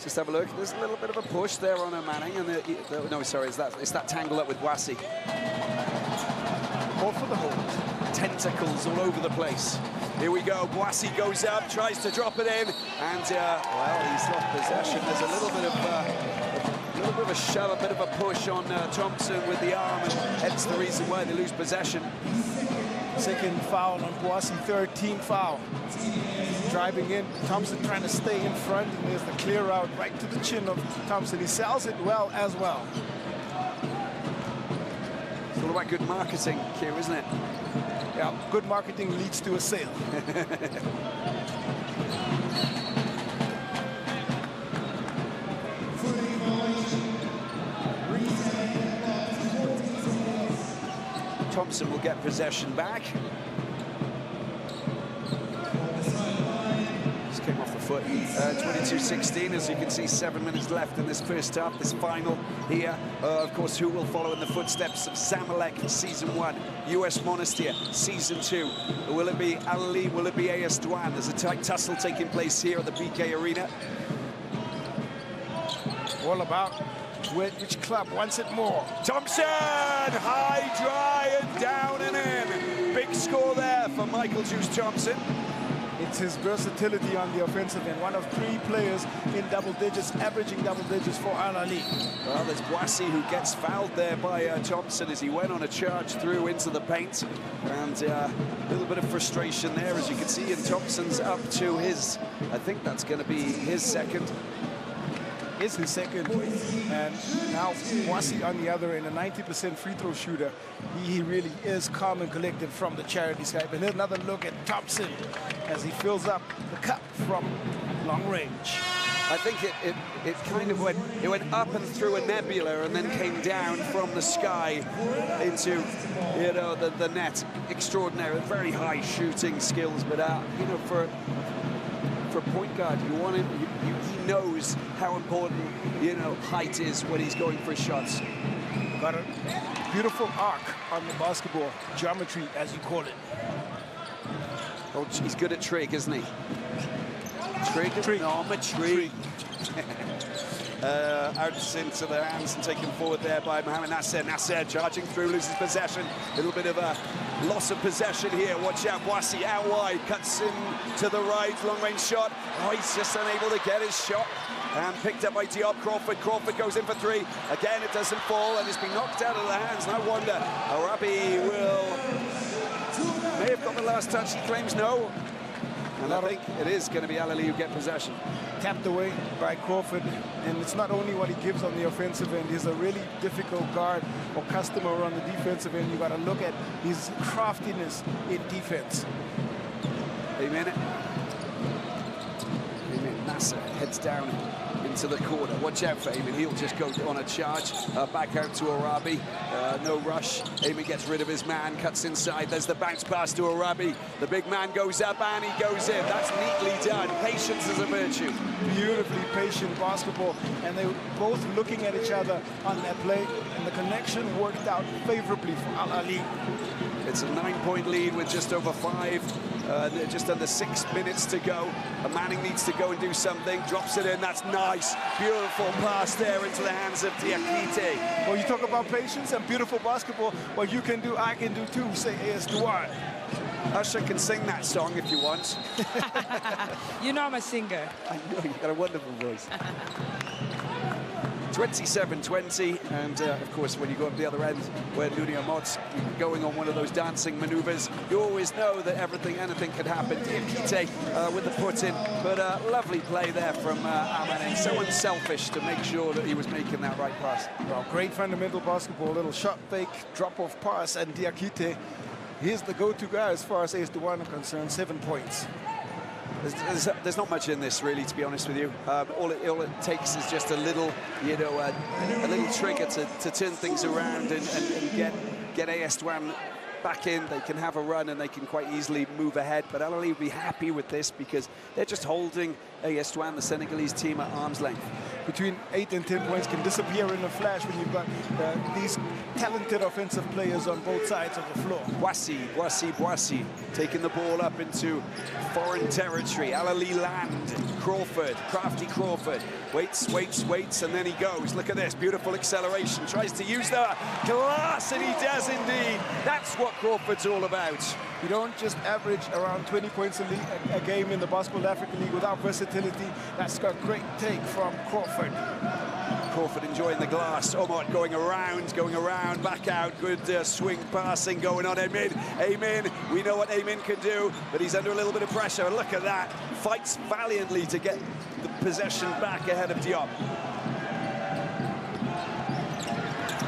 Speaker 1: Just have a look. There's a little bit of a push there on Manning, and no, sorry, it's that tangle up with Wasi.
Speaker 3: Call for the hold.
Speaker 1: Tentacles all over the place. Here we go. Wasi goes up, tries to drop it in, and well, he's lost possession. There's a little bit of a shove, a bit of a push on Thompson with the arm, and hence the reason why they lose possession.
Speaker 3: Second foul on Boissy, 13th foul. Driving in, Thompson trying to stay in front, and there's the clear out right to the chin of Thompson. He sells it well as well.
Speaker 1: It's all about good marketing, Q, isn't it?
Speaker 3: Yeah, good marketing leads to a sale.
Speaker 1: Thompson will get possession back. Just came off the foot. 22-16, as you can see, 7 minutes left in this first half, this final here. Of course, who will follow in the footsteps of Zamalek, Season 1, US Monastir, Season 2. Will it be Ahly? Will it be AS Douanes? There's a tight tussle taking place here at the BK Arena.
Speaker 3: All about which club wants it more.
Speaker 1: Thompson, high, dry, and down and in. Big score there for Michael Juice Thompson.
Speaker 3: It's his versatility on the offensive end. One of 3 players in double digits, averaging double digits for Ahly.
Speaker 1: Well, there's Boissy who gets fouled there by Thompson as he went on a charge through into the paint. And a little bit of frustration there, as you can see, and Thompson's up to his, I think that's going to be his second.
Speaker 3: Is his second, and now Boissy on the other end, a 90% free throw shooter. He really is calm and collected from the charity stripe. And there's another look at Thompson as he fills up the cup from long range.
Speaker 1: I think it kind of went up and through a nebula and then came down from the sky into, you know, the net. Extraordinary, very high shooting skills, but you know, for a point guard, you want him. He knows how important, you know, height is when he's going for shots.
Speaker 3: Got a beautiful arc on the basketball, geometry, as you call it.
Speaker 1: Oh, he's good at trig, isn't he? Trig. No, I'm a trig. Out into the hands and taken forward there by Mohamed Nasser. Nasser charging through, loses possession. A little bit of a loss of possession here. Watch out, Boissy out wide, cuts in to the right, long-range shot. Oh, he's just unable to get his shot. And picked up by Diop. Crawford goes in for 3. Again, it doesn't fall, and it's been knocked out of the hands. No wonder. Arabi may have got the last touch. He claims no. And I think it is going to be Ahly who get possession.
Speaker 3: Tapped away by Crawford, and it's not only what he gives on the offensive end. He's a really difficult guard or customer on the defensive end. You got to look at his craftiness in defense.
Speaker 1: Amen. Nasser heads down into the corner. Watch out for Eamon. He'll just go on a charge. Back out to Arabi. No rush. Eamon gets rid of his man, cuts inside. There's the bounce pass to Arabi. The big man goes up and he goes in. That's neatly done. Patience is a virtue.
Speaker 3: Beautifully patient basketball, and they were both looking at each other on that play, and the connection worked out favorably for Ahly.
Speaker 1: It's a 9-point lead with just over 5, just under 6 minutes to go. Manning needs to go and do something, drops it in, that's nice. Beautiful pass there into the hands of Diakite.
Speaker 3: Well, you talk about patience and beautiful basketball. What you can do, I can do too, say AS Douanes.
Speaker 1: Usher can sing that song if you want.
Speaker 2: You know I'm a singer.
Speaker 1: I know, you've got a wonderful voice. 27-20, and of course when you go up the other end where Nunia Mot's going on one of those dancing maneuvers, you always know that anything could happen. Diakite with the put-in, but lovely play there from Ahly. So unselfish to make sure that he was making that right pass.
Speaker 3: Well, great fundamental basketball, little shot fake, drop-off pass, and Diakite, he's the go-to guy as far as AS Douanes are concerned, 7 points.
Speaker 1: There's not much in this, really, to be honest with you. All it takes is just a little, a little trigger to turn things around and get AS Douanes back in. They can have a run and they can quite easily move ahead. But Ahly will be happy with this because they're just holding AS Douanes, the Senegalese team, at arm's length.
Speaker 3: Between 8 and 10 points can disappear in a flash when you've got these talented offensive players on both sides of the floor.
Speaker 1: Boissy taking the ball up into foreign territory. Ahly land. Crafty Crawford. Waits, and then he goes. Look at this, beautiful acceleration. Tries to use the glass, and he does indeed. That's what Crawford's all about.
Speaker 3: You don't just average around 20 points a game in the BAL-Africa League without versatility. That's got great take from Crawford.
Speaker 1: Crawford enjoying the glass. Omot going around, back out. Good swing passing going on. Eamon, we know what Eamon can do, but he's under a little bit of pressure. And look at that. Fights valiantly to get the possession back ahead of Diop.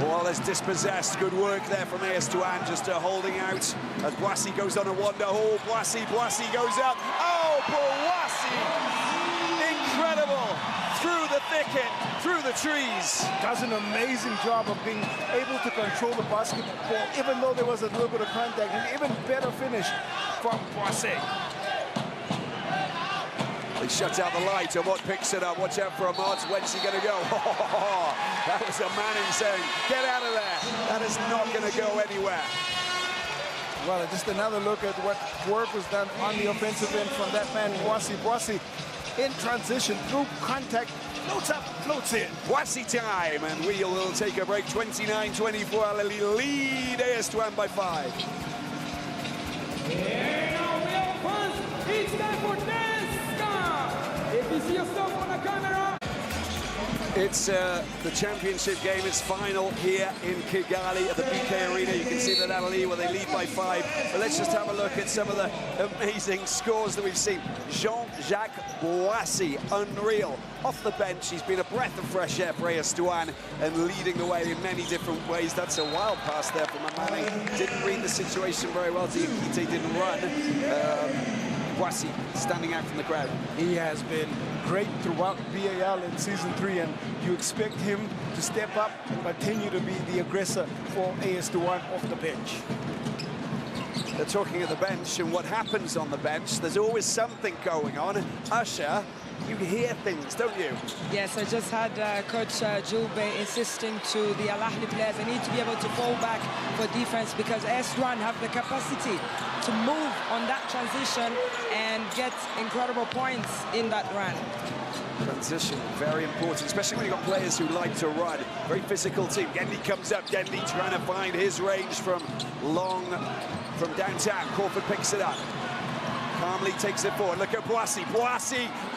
Speaker 1: Wallace dispossessed. Good work there from AS Douanes, just holding out as Boissy goes on a wander. Oh, Boissy goes up. Oh, Boissy! Incredible! Through the thicket, through the trees.
Speaker 3: Does an amazing job of being able to control the basketball, even though there was a little bit of contact. An even better finish from Boissy.
Speaker 1: They shut out the light. Ahmad picks it up. Watch out for Ahmad. When's he going to go? That was a Manning saying, get out of there. That is not going to go anywhere.
Speaker 3: Well, just another look at what work was done on the offensive end from that man, Boissy. Boissy in transition, through contact, floats up, floats in.
Speaker 1: Boissy time, and we'll take a break. 29-24, Ahly lead AS Douanes by 5.
Speaker 4: And now we have fun. It's time for dance. If you see yourself on the camera.
Speaker 1: It's the championship game, it's final here in Kigali at the BK Arena. You can see that Ahly, well, they lead by 5. But let's just have a look at some of the amazing scores that we've seen. Jean-Jacques Boissy, unreal. Off the bench, he's been a breath of fresh air for AS Douanes and leading the way in many different ways. That's a wild pass there from Manning. Didn't read the situation very well. Diakite didn't run. Boissy standing out from the crowd.
Speaker 3: He has been great throughout BAL in season 3, and you expect him to step up and continue to be the aggressor for AS Douanes off the bench.
Speaker 1: They're talking at the bench and what happens on the bench. There's always something going on. Usher, you hear things, don't you?
Speaker 2: Yes, I just had Coach Julbe insisting to the Ahly players they need to be able to fall back for defense because AS Douanes have the capacity to move on that transition and get incredible points in that run.
Speaker 1: Transition, very important, especially when you've got players who like to run. Very physical team. Gendley comes up, Gendley trying to find his range from downtown. Crawford picks it up. Calmly takes it forward. Look at Boissy.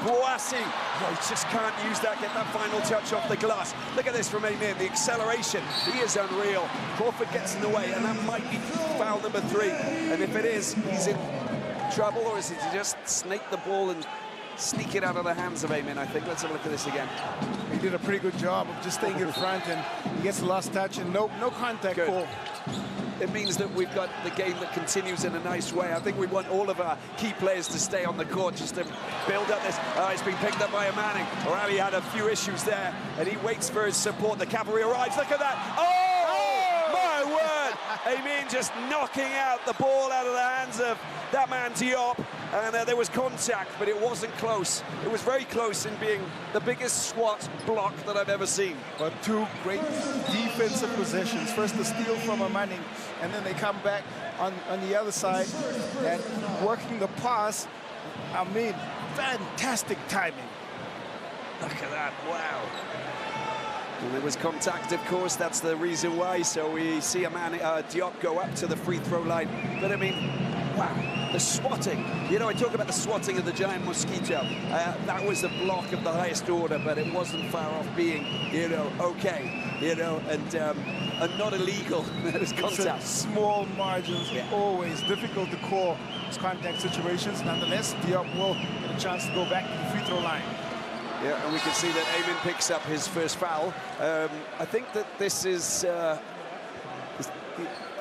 Speaker 1: Oh, he just can't use that, get that final touch off the glass. Look at this from Eamon, the acceleration. He is unreal. Crawford gets in the way, and that might be foul number 3. And if it is, he's in trouble, or is it to just snake the ball and sneak it out of the hands of Eamon, I think. Let's have a look at this again.
Speaker 3: He did a pretty good job of just staying in front, and he gets the last touch, and no contact call.
Speaker 1: it means that we've got the game that continues in a nice way. I think we want all of our key players to stay on the court just to build up this. It's been picked up by Manning. Ahly had a few issues there, and he waits for his support. The cavalry arrives. Look at that. Oh, my word. Amin just knocking out the ball out of the hands of that man Diop, and there was contact, but it wasn't close. It was very close in being the biggest SWAT block that I've ever seen.
Speaker 3: But two great defensive possessions. First the steal from Manning, and then they come back on the other side and working the pass. I mean, fantastic timing.
Speaker 1: Look at that, wow. And there was contact, of course, that's the reason why. So we see a man, Diop, go up to the free throw line. But I mean, wow, the swatting. You know, I talk about the swatting of the giant mosquito. That was a block of the highest order, but it wasn't far off being, you know, okay, you know, and not illegal. There's contact.
Speaker 3: Small margins, always difficult to call those contact situations. Nonetheless, Diop will get a chance to go back to the free throw line.
Speaker 1: Yeah, and we can see that Amin picks up his first foul. I think that this is... the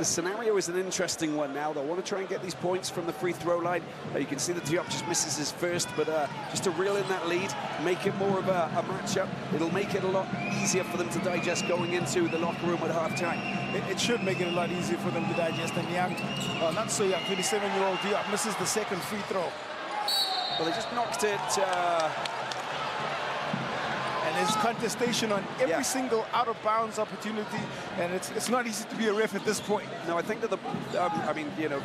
Speaker 1: scenario is an interesting one now. They'll want to try and get these points from the free throw line. You can see that Diop just misses his first, but just to reel in that lead, make it more of a matchup. It'll make it a lot easier for them to digest going into the locker room at halftime.
Speaker 3: It should make it a lot easier for them to digest. And young, well, not so young, 27-year-old Diop misses the second free throw.
Speaker 1: Well, they just knocked it...
Speaker 3: And there's contestation on every single out-of-bounds opportunity, and it's not easy to be a ref at this point.
Speaker 1: No, I think that I mean, you know,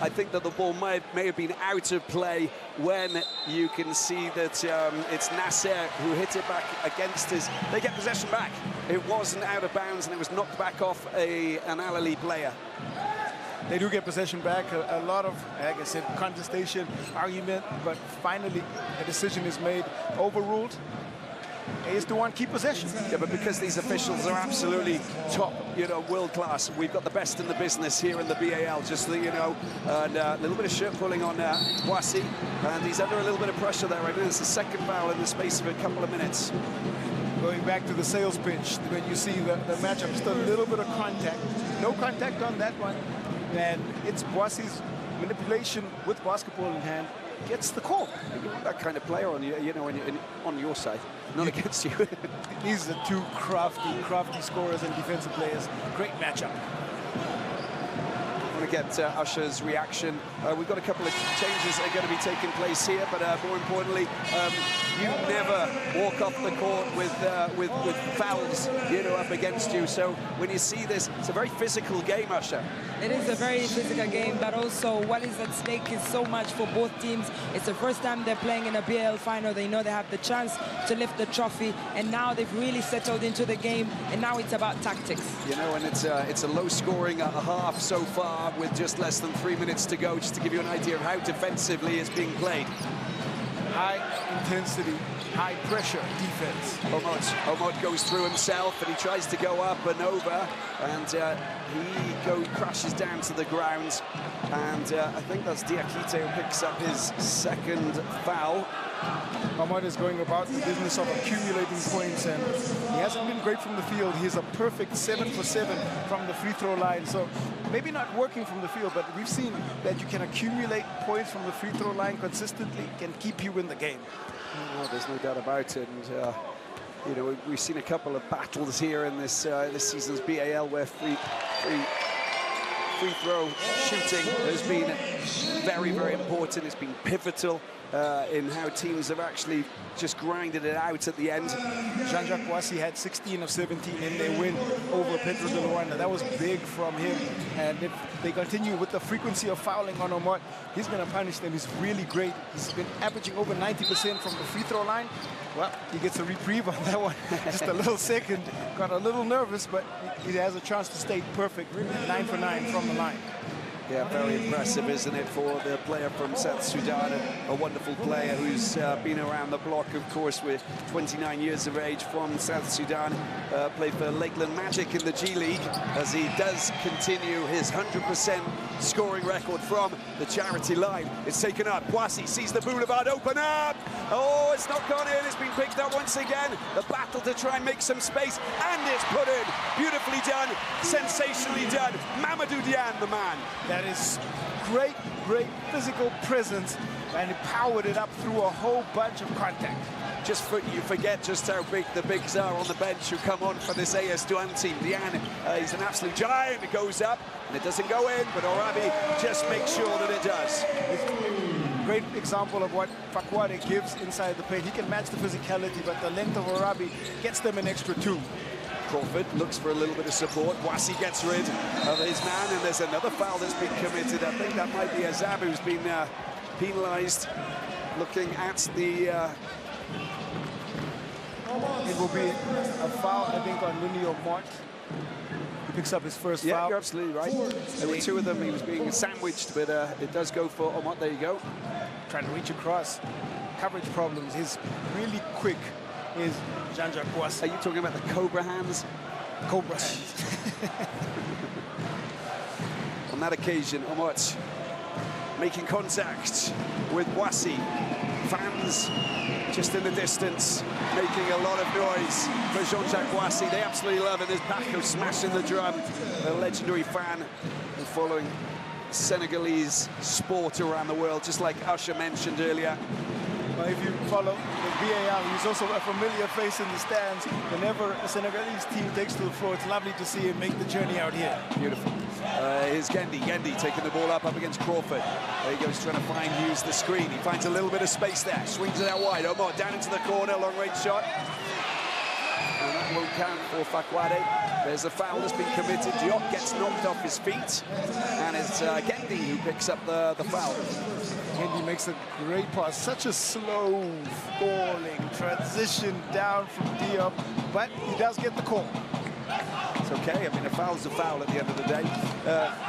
Speaker 1: I think that the ball may have been out of play when you can see that it's Nasser who hit it back against his... They get possession back. It wasn't out of bounds, and it was knocked back off an Ahly player.
Speaker 3: They do get possession back. A lot of, like I said, contestation, argument, but finally a decision is made, overruled. AS Douanes keep possession.
Speaker 1: Yeah, but because these officials are absolutely top, you know, world class, we've got the best in the business here in the BAL, just so you know. And a little bit of shirt pulling on Boissy, and he's under a little bit of pressure there. I think it's the second foul in the space of a couple of minutes.
Speaker 3: Going back to the sales pitch, when you see the matchup, just a little bit of contact. No contact on that one. And it's Boissy's manipulation with basketball in hand gets the call.
Speaker 1: You want that kind of player on you know, on your side, not against you.
Speaker 3: These are two crafty scorers and defensive players. Great matchup.
Speaker 1: I want to get Usher's reaction. We've got a couple of changes that are going to be taking place here, but more importantly, you never walk off the court with fouls, you know, up against you. So when you see this, it's a very physical game, Usher.
Speaker 2: It is a very physical game, but also what is at stake is so much for both teams. It's the first time they're playing in a BAL final. They know they have the chance to lift the trophy, and now they've really settled into the game, and now it's about tactics.
Speaker 1: You know, and it's a low-scoring half so far with just less than 3 minutes to go, just to give you an idea of how defensively it's being played.
Speaker 3: High intensity, high pressure defense.
Speaker 1: Omot goes through himself, and he tries to go up and over, and he crashes down to the ground. And I think that's Diakite who picks up his second foul.
Speaker 3: Omot is going about the business of accumulating points, and he hasn't been great from the field. He's a perfect 7 for 7 from the free throw line. So maybe not working from the field, but we've seen that you can accumulate points from the free throw line consistently, can keep you in the game.
Speaker 1: Oh, there's no doubt about it. And you know, we've seen a couple of battles here in this this season's BAL where free throw shooting has been very, very important. It's been pivotal in how teams have actually just grinded it out at the end.
Speaker 3: Jean-Jacques Boissy had 16 of 17 in their win over Petro de Rwanda. That was big from him. And if they continue with the frequency of fouling on Omot, he's going to punish them. He's really great. He's been averaging over 90% from the free throw line. Well, he gets a reprieve on that one. Just a little second. Got a little nervous, but he has a chance to stay perfect. 9 for 9 from the line.
Speaker 1: Yeah, very impressive, isn't it, for the player from South Sudan, a wonderful player who's been around the block, of course, with 29 years of age from South Sudan, played for Lakeland Magic in the G League, as he does continue his 100% scoring record from the charity line. It's taken up. Kwasi sees the boulevard open up. Oh, it's not gone in. It's been picked up once again. The battle to try and make some space, and it's put in. Beautifully done, sensationally done. Mamadou Diane, the man.
Speaker 3: That is great physical presence, and he powered it up through a whole bunch of contact.
Speaker 1: You forget just how big the bigs are on the bench who come on for this AS Douanes team. Diane, he's an absolute giant. It goes up, and it doesn't go in, but Orabi just makes sure that it does.
Speaker 3: Great example of what Fakwade gives inside the paint. He can match the physicality, but the length of Orabi gets them an extra 2.
Speaker 1: Crawford looks for a little bit of support. Wasi gets rid of his man, and there's another foul that's been committed. I think that might be Azab who's been penalised. Looking at the...
Speaker 3: It will be a foul, I think, on Lunio Mort. He picks up his first foul.
Speaker 1: Yeah, you're absolutely right. There were 2 of them. He was being sandwiched, but it does go for Omot. There you go.
Speaker 3: Trying to reach across. Coverage problems. He's really quick. Is Jean-Jacques Kwasi.
Speaker 1: Are you talking about the Cobra hands?
Speaker 3: Cobra hands.
Speaker 1: On that occasion, Omot making contact with Wasi. Fans just in the distance, making a lot of noise for Jean-Jacques Kwasi. They absolutely love it. There's Baco smashing the drum, a legendary fan, and following Senegalese sport around the world, just like Usher mentioned earlier.
Speaker 3: Well, if you follow the BAL, he's also a familiar face in the stands. Whenever a Senegalese team takes to the floor, it's lovely to see him make the journey out here.
Speaker 1: Beautiful. Here's Gendi taking the ball up against Crawford. There he goes, trying to use the screen. He finds a little bit of space there, swings it out wide. Omar down into the corner, long-range shot. And that won't count for Fakwade. There's a foul that's been committed. Diop gets knocked off his feet, and it's Gendi who picks up the foul.
Speaker 3: Gendi makes a great pass. Such a slow falling transition down from Diop, but he does get the call.
Speaker 1: It's okay. I mean, a foul's a foul at the end of the day.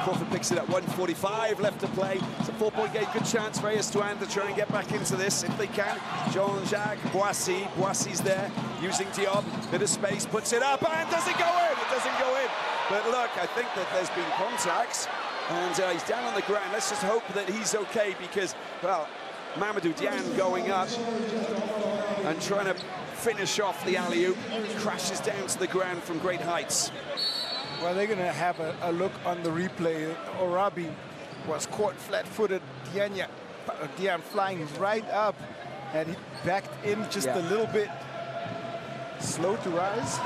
Speaker 1: Crawford picks it up. 1:45 left to play. It's a 4-point game. Good chance for AS Douanes to try and get back into this if they can. Jean-Jacques Kwasi. Kwasi's there using Diop. Bit of space, puts it up, and doesn't go in. It doesn't go in. But look, I think that there's been contacts, and he's down on the ground. Let's just hope that he's okay, because, well, Mamadou Diane going up and trying to finish off the alley-oop, crashes down to the ground from great heights.
Speaker 3: Well, they're going to have a look on the replay. Orabi was caught flat-footed. Diane flying right up, and he backed in just a little bit. Slow to rise.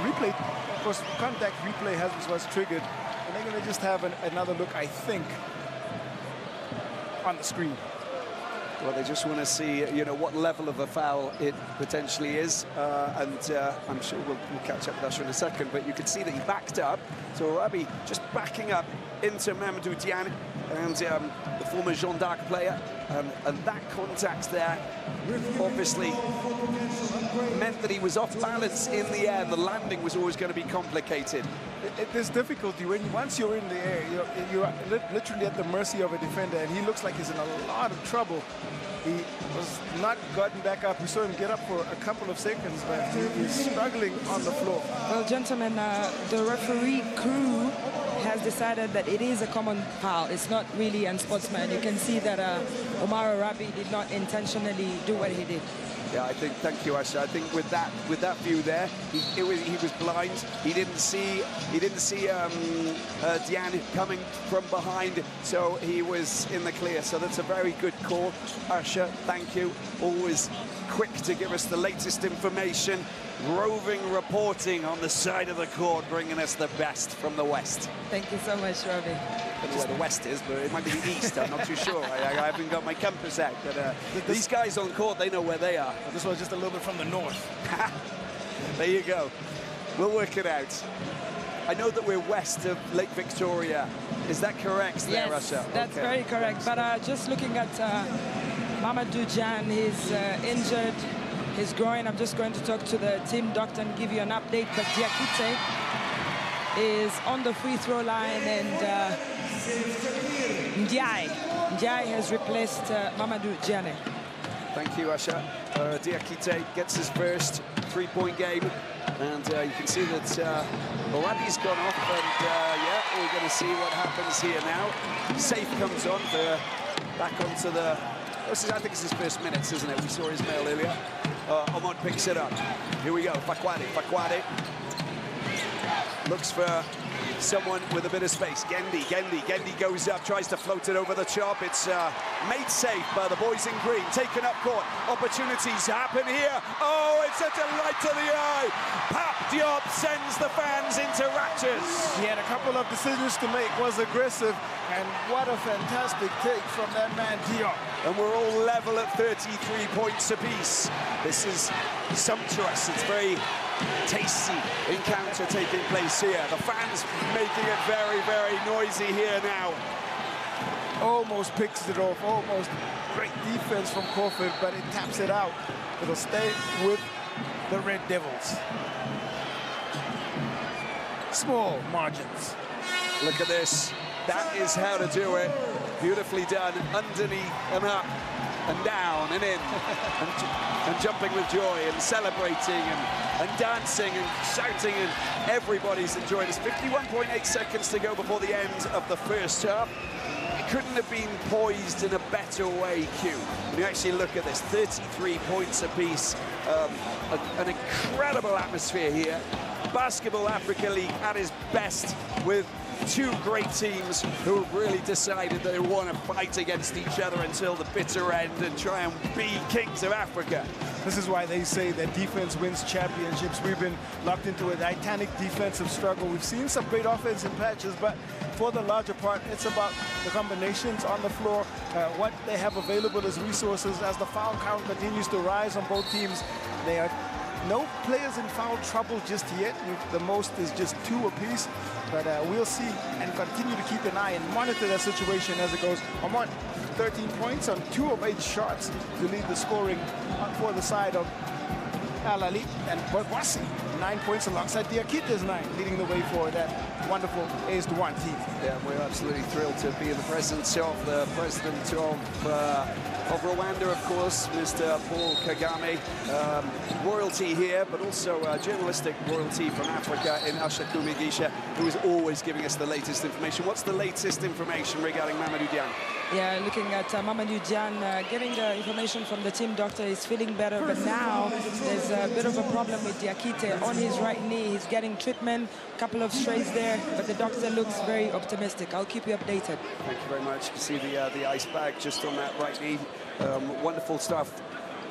Speaker 3: Replay, of course, contact replay was triggered, and they're going to just have another look, I think, on the screen.
Speaker 1: Well, they just want to see, you know, what level of a foul it potentially is, and I'm sure we'll catch up with Usher in a second, but you can see that he backed up. So Arabi just backing up into Mamadou Diane, and the former Jeanne d'Arc player, and that contact there obviously meant that he was off balance in the air. The landing was always going to be complicated.
Speaker 3: There's difficulty once you're in the air. You're literally at the mercy of a defender, and he looks like he's in a lot of trouble. He was not gotten back up. We saw him get up for a couple of seconds, but he's struggling on the floor.
Speaker 2: Well, gentlemen, the referee crew has decided that it is a common foul. It's not really unsportsman. You can see that Omar Arabi did not intentionally do what he did.
Speaker 1: Yeah, I think, thank you, Asha. I think with that view there, he was blind. He didn't see Diane coming from behind, so he was in the clear. So that's a very good call, Asha. Thank you. Always quick to give us the latest information. Roving reporting on the side of the court, bringing us the best from the West.
Speaker 2: Thank you so much, Robbie.
Speaker 1: I don't know where the West is, but it might be the East. I'm not too sure. I haven't got my compass out. But these guys on court, they know where they are.
Speaker 3: This was just a little bit from the north.
Speaker 1: There you go. We'll work it out. I know that we're west of Lake Victoria. Is that correct there,
Speaker 2: Yes,
Speaker 1: Russia?
Speaker 2: that's very correct. But just looking at Mamadou Diane, he's injured his groin. I'm just going to talk to the team doctor and give you an update. But Diakite is on the free throw line, and Ndiaye has replaced Mamadou Diané.
Speaker 1: Thank you, Asha. Diakite gets his first three-point game, and you can see that Oladi's gone off, and yeah, we're going to see what happens here now. Safe comes on back onto the... I think it's his first minutes, isn't it? We saw his mail earlier. Omot picks it up. Here we go, Fakwade. Looks for someone with a bit of space. Gendi goes up, tries to float it over the top. It's made safe by the boys in green. Taken up court. Opportunities happen here. Oh, it's a delight to the eye. Pap Diop sends the fans into raptures.
Speaker 3: He had a couple of decisions to make, was aggressive, and what a fantastic take from that man Diop.
Speaker 1: And we're all level at 33 points apiece. This is sumptuous. It's very tasty encounter taking place here. The fans making it very, very noisy here now.
Speaker 3: Almost picks it off, almost great defense from Crawford, but it taps it out. It'll stay with the Red Devils. Small margins.
Speaker 1: Look at this. That is how to do it. Beautifully done, underneath and up and down and in and jumping with joy and celebrating and dancing and shouting, and everybody's enjoying this. 51.8 seconds to go before the end of the first half. It couldn't have been poised in a better way, Q. When you actually look at this, 33 points apiece, an incredible atmosphere here. Basketball Africa League at its best, with two great teams who have really decided they want to fight against each other until the bitter end and try and be kings of Africa.
Speaker 3: This is why they say that defense wins championships. We've been locked into a titanic defensive struggle. We've seen some great offensive patches, but for the larger part, it's about the combinations on the floor, what they have available as resources. As the foul count continues to rise on both teams, they are no players in foul trouble just yet. The most is just 2 apiece, but we'll see and continue to keep an eye and monitor that situation as it goes. Amon, 13 points on 2 of 8 shots to lead the scoring for the side of Ahly, and Bwasi, 9 points alongside Diakite's 9, leading the way for that wonderful AS Douanes team.
Speaker 1: Yeah, we're absolutely thrilled to be in the presence of the president of Rwanda, of course, Mr. Paul Kagame. Royalty here, but also journalistic royalty from Africa in Asha Kumigisha, who is always giving us the latest information. What's the latest information regarding Mamadou Diané?
Speaker 2: Yeah, looking at Mamadou Diané, getting the information from the team doctor. He's feeling better, but now there's a bit of a problem with Diakite on his right knee. He's getting treatment, a couple of strays there, but the doctor looks very optimistic. I'll keep you updated. Thank
Speaker 1: you very much. You see the ice bag just on that right knee. Wonderful stuff,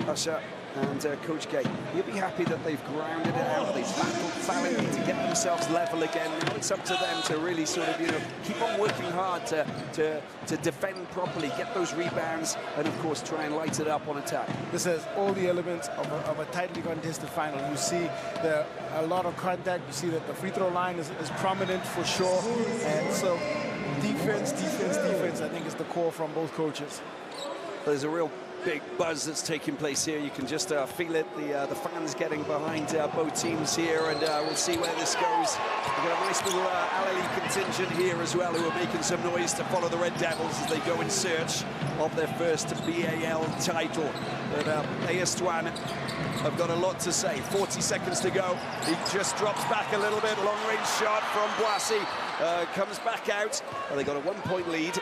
Speaker 1: Asha and Coach Gay. You'll be happy that they've grounded it out. They've battled valiantly to get themselves level again. Now it's up to them to really sort of, keep on working hard to defend properly, get those rebounds, and of course try and light it up on attack.
Speaker 3: This has all the elements of a tightly contested final. You see a lot of contact. You see that the free throw line is prominent for sure. And so defense, I think is the core from both coaches.
Speaker 1: There's a real big buzz that's taking place here. You can just feel it, the fans getting behind both teams here, and we'll see where this goes. We've got a nice little Ahly contingent here as well, who are making some noise to follow the Red Devils as they go in search of their first BAL title. But AS Douanes have got a lot to say. 40 seconds to go. He just drops back a little bit. Long-range shot from Bwasi. Comes back out. Well, they got a 1-point lead.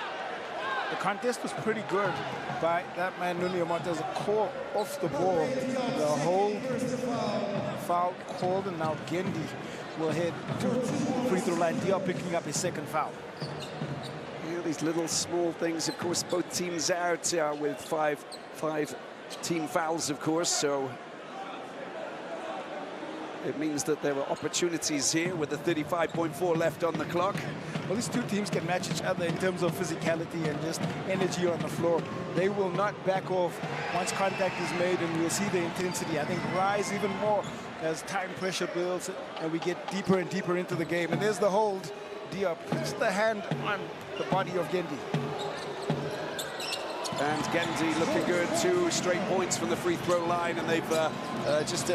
Speaker 3: The contest was pretty good by that man, Nuni Montez, a call off the ball. The whole foul called, and now Gendi will head to free throw line. Diop picking up his second foul.
Speaker 1: Yeah, these little small things. Of course, both teams out with five team fouls, of course, so it means that there are opportunities here with the 35.4 left on the clock.
Speaker 3: Well, these two teams can match each other in terms of physicality and just energy on the floor. They will not back off once contact is made, and we'll see the intensity, I think, rise even more as time pressure builds and we get deeper and deeper into the game. And there's the hold. Diop puts the hand on the body of Gendi.
Speaker 1: And Gendy looking good, 2 straight points from the free throw line, and they've just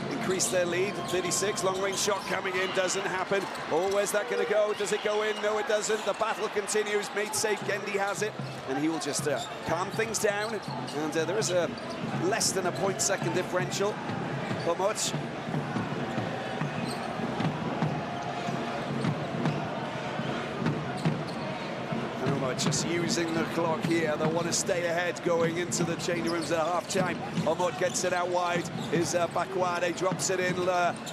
Speaker 1: increased their lead. 36, long-range shot coming in, doesn't happen. Oh, where's that going to go? Does it go in? No, it doesn't. The battle continues. Made safe, Gendy has it, and he will just calm things down. And there is a less than a point-second differential. Not much. Just using the clock here. They want to stay ahead going into the changing rooms at half-time. Ahmad gets it out wide. Is Bakwade, drops it in.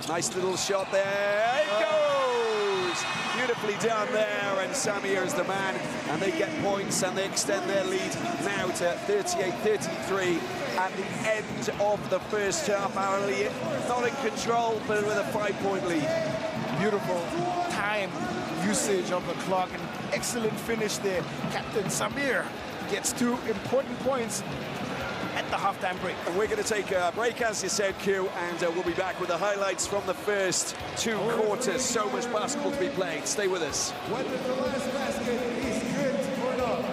Speaker 1: Nice little shot there. It goes! Beautifully done there, and Samir is the man. And they get points, and they extend their lead now to 38-33 at the end of the first half. Ahly not in control, but with a 5-point lead.
Speaker 3: Beautiful time usage of the clock, and excellent finish there. Captain Samir gets 2 important points at the halftime break.
Speaker 1: And we're going to take a break, as you said, Q, and we'll be back with the highlights from the first 2 quarters. So much basketball to be played. Stay with us.
Speaker 4: Whether the last basket is good or not.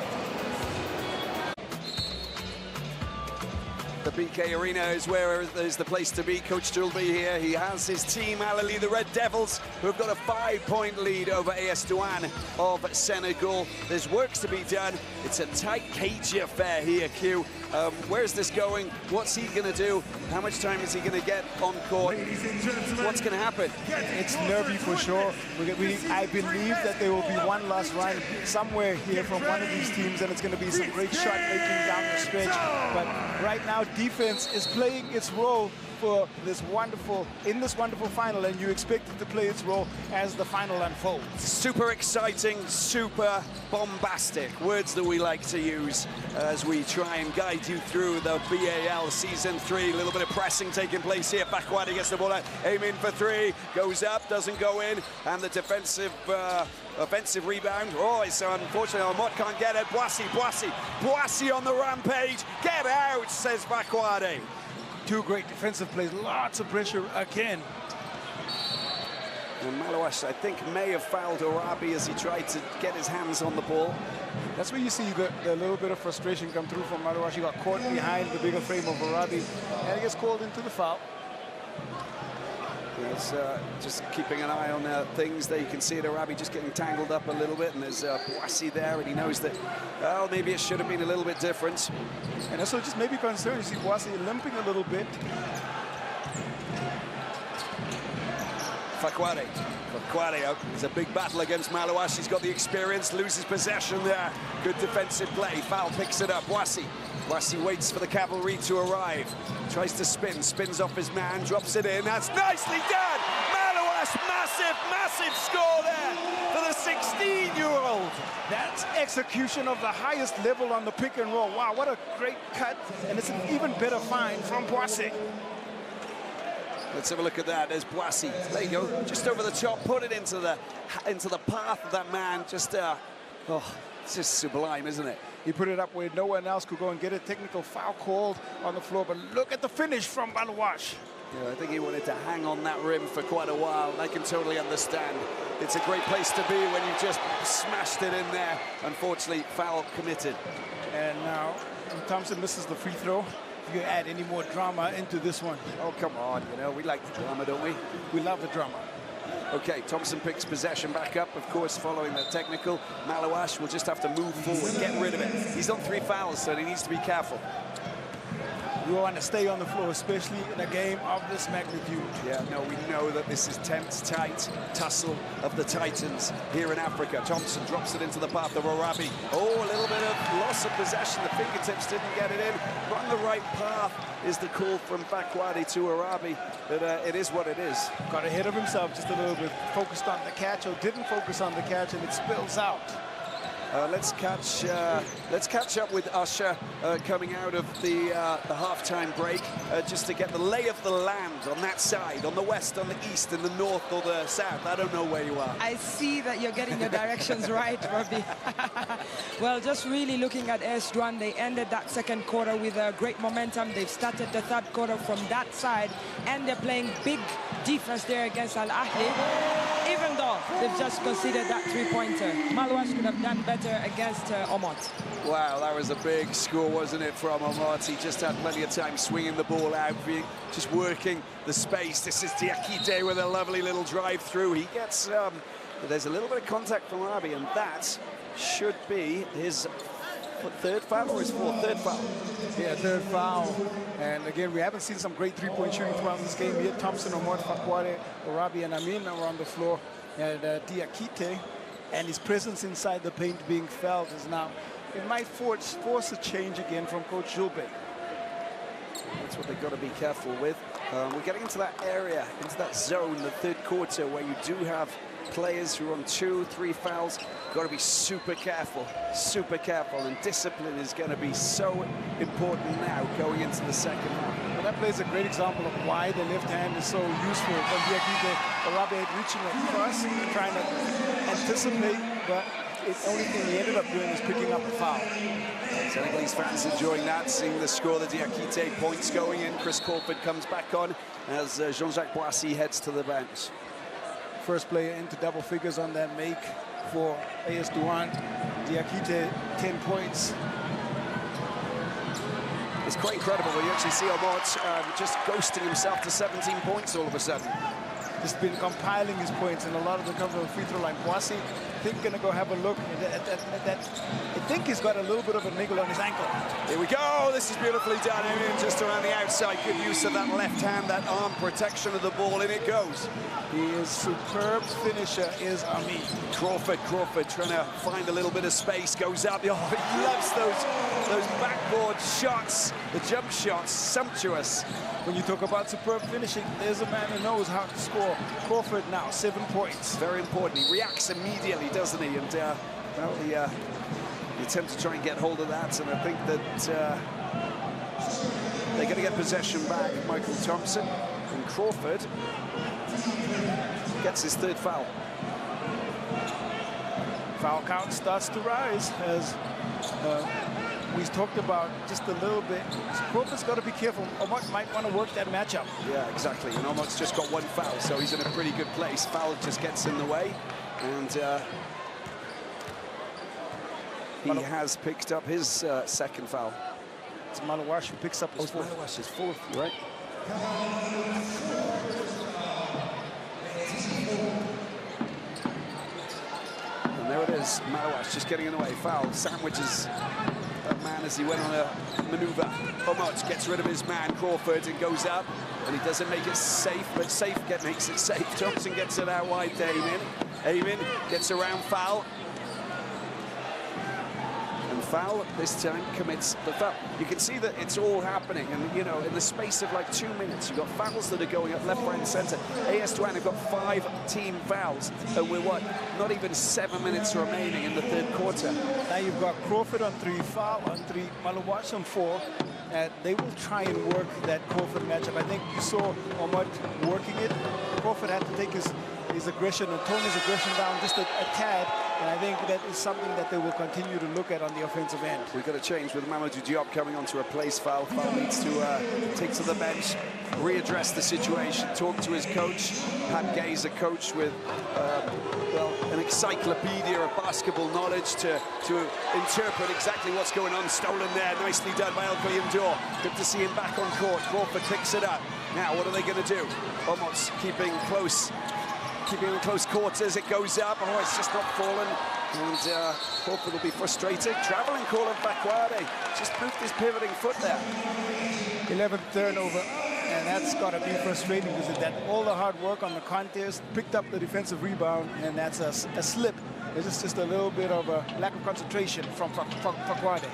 Speaker 1: The BK Arena is where is the place to be. Coach Drew will be here. He has his team, Ahly, the Red Devils, who have got a 5-point lead over AS Douanes of Senegal. There's works to be done. It's a tight, cagey affair here, Q. Where's this going? What's he going to do? How much time is he going to get on court? What's going to happen?
Speaker 3: It's nervy for sure. I believe that there will be one last run somewhere here from one of these teams, and it's going to be some great shot making down the stretch. But right now, defense is playing its role for this wonderful final, and you expect it to play its role as the final unfolds.
Speaker 1: Super exciting, super bombastic, words that we like to use as we try and guide you through the BAL Season 3. A little bit of pressing taking place here. Bakwade gets the ball out, aiming for 3, goes up, doesn't go in, and the defensive offensive rebound. Oh, it's unfortunately Ahmad can't get it. Boissy on the rampage. Get out, says Bakwade.
Speaker 3: 2 great defensive plays, lots of pressure again.
Speaker 1: And Malawash, I think, may have fouled Arabi as he tried to get his hands on the ball.
Speaker 3: That's where you see the little bit of frustration come through from Malawash. He got caught behind the bigger frame of Arabi, and he gets called into the foul.
Speaker 1: It's just keeping an eye on things there. You can see it, Arabi just getting tangled up a little bit, and there's Boissy there, and he knows that, well, maybe it should have been a little bit different.
Speaker 3: And also just maybe concerned, you see Boissy limping a little bit.
Speaker 1: Bakwade out. It's a big battle against Malawash. He's got the experience, loses possession there. Good defensive play. Foul picks it up. Boissy waits for the cavalry to arrive. Tries to spins off his man, drops it in. That's nicely done. Malawash, massive score there for the 16-year-old.
Speaker 3: That's execution of the highest level on the pick and roll. Wow, what a great cut, and it's an even better find from Boissy.
Speaker 1: Let's have a look at that. There's Boissy. There you go. Just over the top. Put it into the path of that man. Just, it's just sublime, isn't it?
Speaker 3: He put it up where no one else could go and get a technical foul called on the floor. But look at the finish from Malawash.
Speaker 1: Yeah, I think he wanted to hang on that rim for quite a while. I can totally understand. It's a great place to be when you've just smashed it in there. Unfortunately, foul committed.
Speaker 3: And now Thompson misses the free throw. You add any more drama into this one.
Speaker 1: Oh, come on, you know, we like the drama, don't we?
Speaker 3: We love the drama.
Speaker 1: Okay, Thompson picks possession back up, of course, following the technical. Malawash will just have to move forward, get rid of it. He's on 3 fouls, so he needs to be careful.
Speaker 3: You want to stay on the floor, especially in a game of this magnitude.
Speaker 1: Yeah, no, we know that this is tense, tight tussle of the Titans here in Africa. Thompson drops it into the path of Arabi. Oh, a little bit of loss of possession. The fingertips didn't get it in. Run the right path is the call from Bakwade to Arabi. But it is what it is.
Speaker 3: Got ahead of himself just a little bit. Focused on the catch, or didn't focus on the catch, and it spills out.
Speaker 1: Let's catch up with Usher coming out of the halftime break, just to get the lay of the land on that side, on the west, on the east, in the north, or the south. I don't know where you are.
Speaker 2: I see that you're getting your directions right, Robbie. Well, just really looking at AS Douanes, they ended that second quarter with a great momentum. They've started the third quarter from that side, and they're playing big defense there against Ahly. Even though Oh, they've just conceded that three-pointer. Malouache could have done better against Omot.
Speaker 1: Wow, that was a big score, wasn't it, from Omot? He just had plenty of time swinging the ball out, just working the space. This is Diakite with a lovely little drive through. He gets, there's a little bit of contact from Rabi, and that should be his third foul or his fourth? Third foul.
Speaker 3: Yeah, third foul. And again, we haven't seen some great three-point shooting throughout this game yet. Thompson, Omot, Fakwade, Rabi, and Amin are on the floor. And Diakite, and his presence inside the paint being felt is now, it might force a change again from Coach Julbe.
Speaker 1: That's what they've got to be careful with. We're getting into that area, into that zone, the third quarter, where you do have players who are on 2-3 fouls. Got to be super careful, and discipline is going to be so important now going into the second half.
Speaker 3: Well, that plays a great example of why the left hand is so useful. From Diakite, Rabi reaching across, trying to anticipate, but the only thing he ended up doing is picking up a foul.
Speaker 1: Senegalese fans enjoying that, seeing the score, the Diakite points going in. Chris Crawford comes back on as Jean-Jacques Boissy heads to the bench.
Speaker 3: First player into double figures on that make for AS Douanes. Diakite, 10 points.
Speaker 1: It's quite incredible when you actually see Omot just ghosting himself to 17 points all of a sudden.
Speaker 3: Just been compiling his points, and a lot of them come from the free throw line. Boissy, I think, gonna go have a look at that. I think he's got a little bit of a niggle on his ankle.
Speaker 1: Here we go. This is beautifully done. In just around the outside. Good use of that left hand, that arm protection of the ball. In it goes.
Speaker 3: He is superb finisher, is Amin.
Speaker 1: Crawford trying to find a little bit of space. Goes up. Oh, he loves those backboard shots, the jump shots. Sumptuous.
Speaker 3: When you talk about superb finishing, there's a man who knows how to score. Crawford now, 7 points.
Speaker 1: Very important. He reacts immediately, doesn't he? And well, he attempt to try and get hold of that, and I think that they're going to get possession back. Michael Thompson, and Crawford gets his third foul.
Speaker 3: Foul count starts to rise as we talked about just a little bit. Crawford's got to be careful. Omot might want to work that matchup.
Speaker 1: Yeah, exactly. And Omot's just got one foul, so he's in a pretty good place. Foul just gets in the way, and he has picked up his second foul.
Speaker 3: It's Malouache who picks up his fourth.
Speaker 1: Malouache is fourth, right? And there it is, Malouache just getting in the way. Foul, sandwiches that man as he went on a maneuver. Omot gets rid of his man, Crawford, and goes up. And he doesn't make it safe, but makes it safe. Thompson gets it out wide to Amin. Amin gets around foul. And foul this time commits the foul. You can see that it's all happening, and you know, in the space of like 2 minutes, you've got fouls that are going up left, right, and centre. AS Douanes have got 5 team fouls, and we're not even 7 minutes remaining in the third quarter.
Speaker 3: Now you've got Crawford on 3, foul on 3, Malouache on 4. And they will try and work that Crawford matchup. I think you saw Omot working it. Crawford had to take his aggression and tone his aggression down just a tad. And I think that is something that they will continue to look at on the offensive end.
Speaker 1: We've got to change with Mamadou Diop coming on to replace Foul. Foul needs to take to the bench, readdress the situation, talk to his coach. Pat Gay is a coach with well, an encyclopedia of basketball knowledge to interpret exactly what's going on. Stolen there, nicely done by El-Koyim Dor. Good to see him back on court. Crawford picks it up. Now, what are they going to do? Omot's keeping in close quarters. It goes up. Oh, it's just not fallen. And Crawford will be frustrated. Traveling call of Fakwade. Just moved his pivoting foot there.
Speaker 3: 11th turnover. And that's got to be frustrating because that all the hard work on the contest, picked up the defensive rebound, and that's a slip. It's just a little bit of a lack of concentration from Fakwade.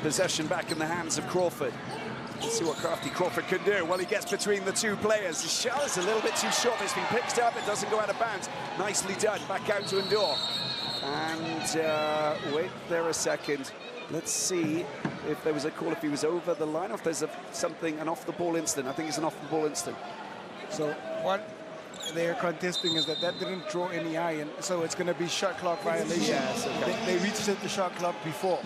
Speaker 1: Possession back in the hands of Crawford. Let's see what crafty Crawford can do. Well, he gets between the two players. His shot is a little bit too short. It's been picked up. It doesn't go out of bounds. Nicely done. Back out to Ndor. And wait there a second. Let's see if there was a call, if he was over the line, or if there's an off-the-ball incident. I think it's an off-the-ball incident.
Speaker 3: So what they're contesting is that didn't draw any eye, and so it's going to be shot clock violation.
Speaker 1: Yes, okay.
Speaker 3: They reached the shot clock before.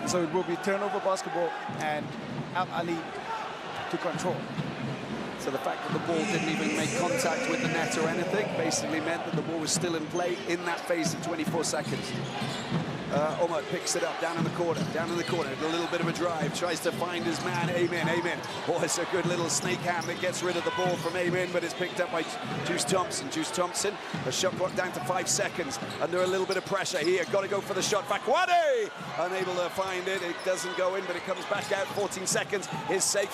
Speaker 3: So it will be turnover basketball and Ahly to control.
Speaker 1: So the fact that the ball didn't even make contact with the net or anything basically meant that the ball was still in play in that phase of 24 seconds. Omar picks it up down in the corner, a little bit of a drive, tries to find his man, Amin. Oh, it's a good little snake hand that gets rid of the ball from Amin, but it's picked up by Juice Thompson. Juice Thompson, a shot clock down to 5 seconds, under a little bit of pressure here, got to go for the shot. Fakwade, unable to find it, it doesn't go in, but it comes back out, 14 seconds, is safe.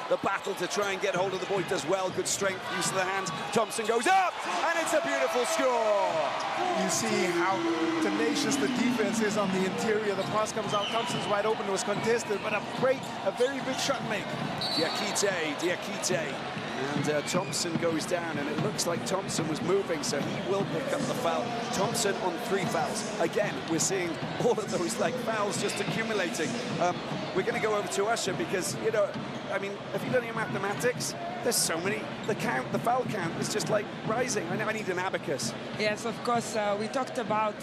Speaker 1: The battle to try and get hold of the ball, does well, good strength, use of the hands. Thompson goes up, and it's a beautiful score.
Speaker 3: You see how tenacious the defense is on the interior. The pass comes out, Thompson's wide open, it was contested, but a very good shot make. Diakite.
Speaker 1: And Thompson goes down, and it looks like Thompson was moving, so he will pick up the foul. Thompson on 3 fouls. Again, we're seeing all of those like fouls just accumulating. We're going to go over to Usher because, you know, I mean, have you done your mathematics? There's so many. The foul count is just like rising. I need an abacus.
Speaker 2: Yes, of course. We talked about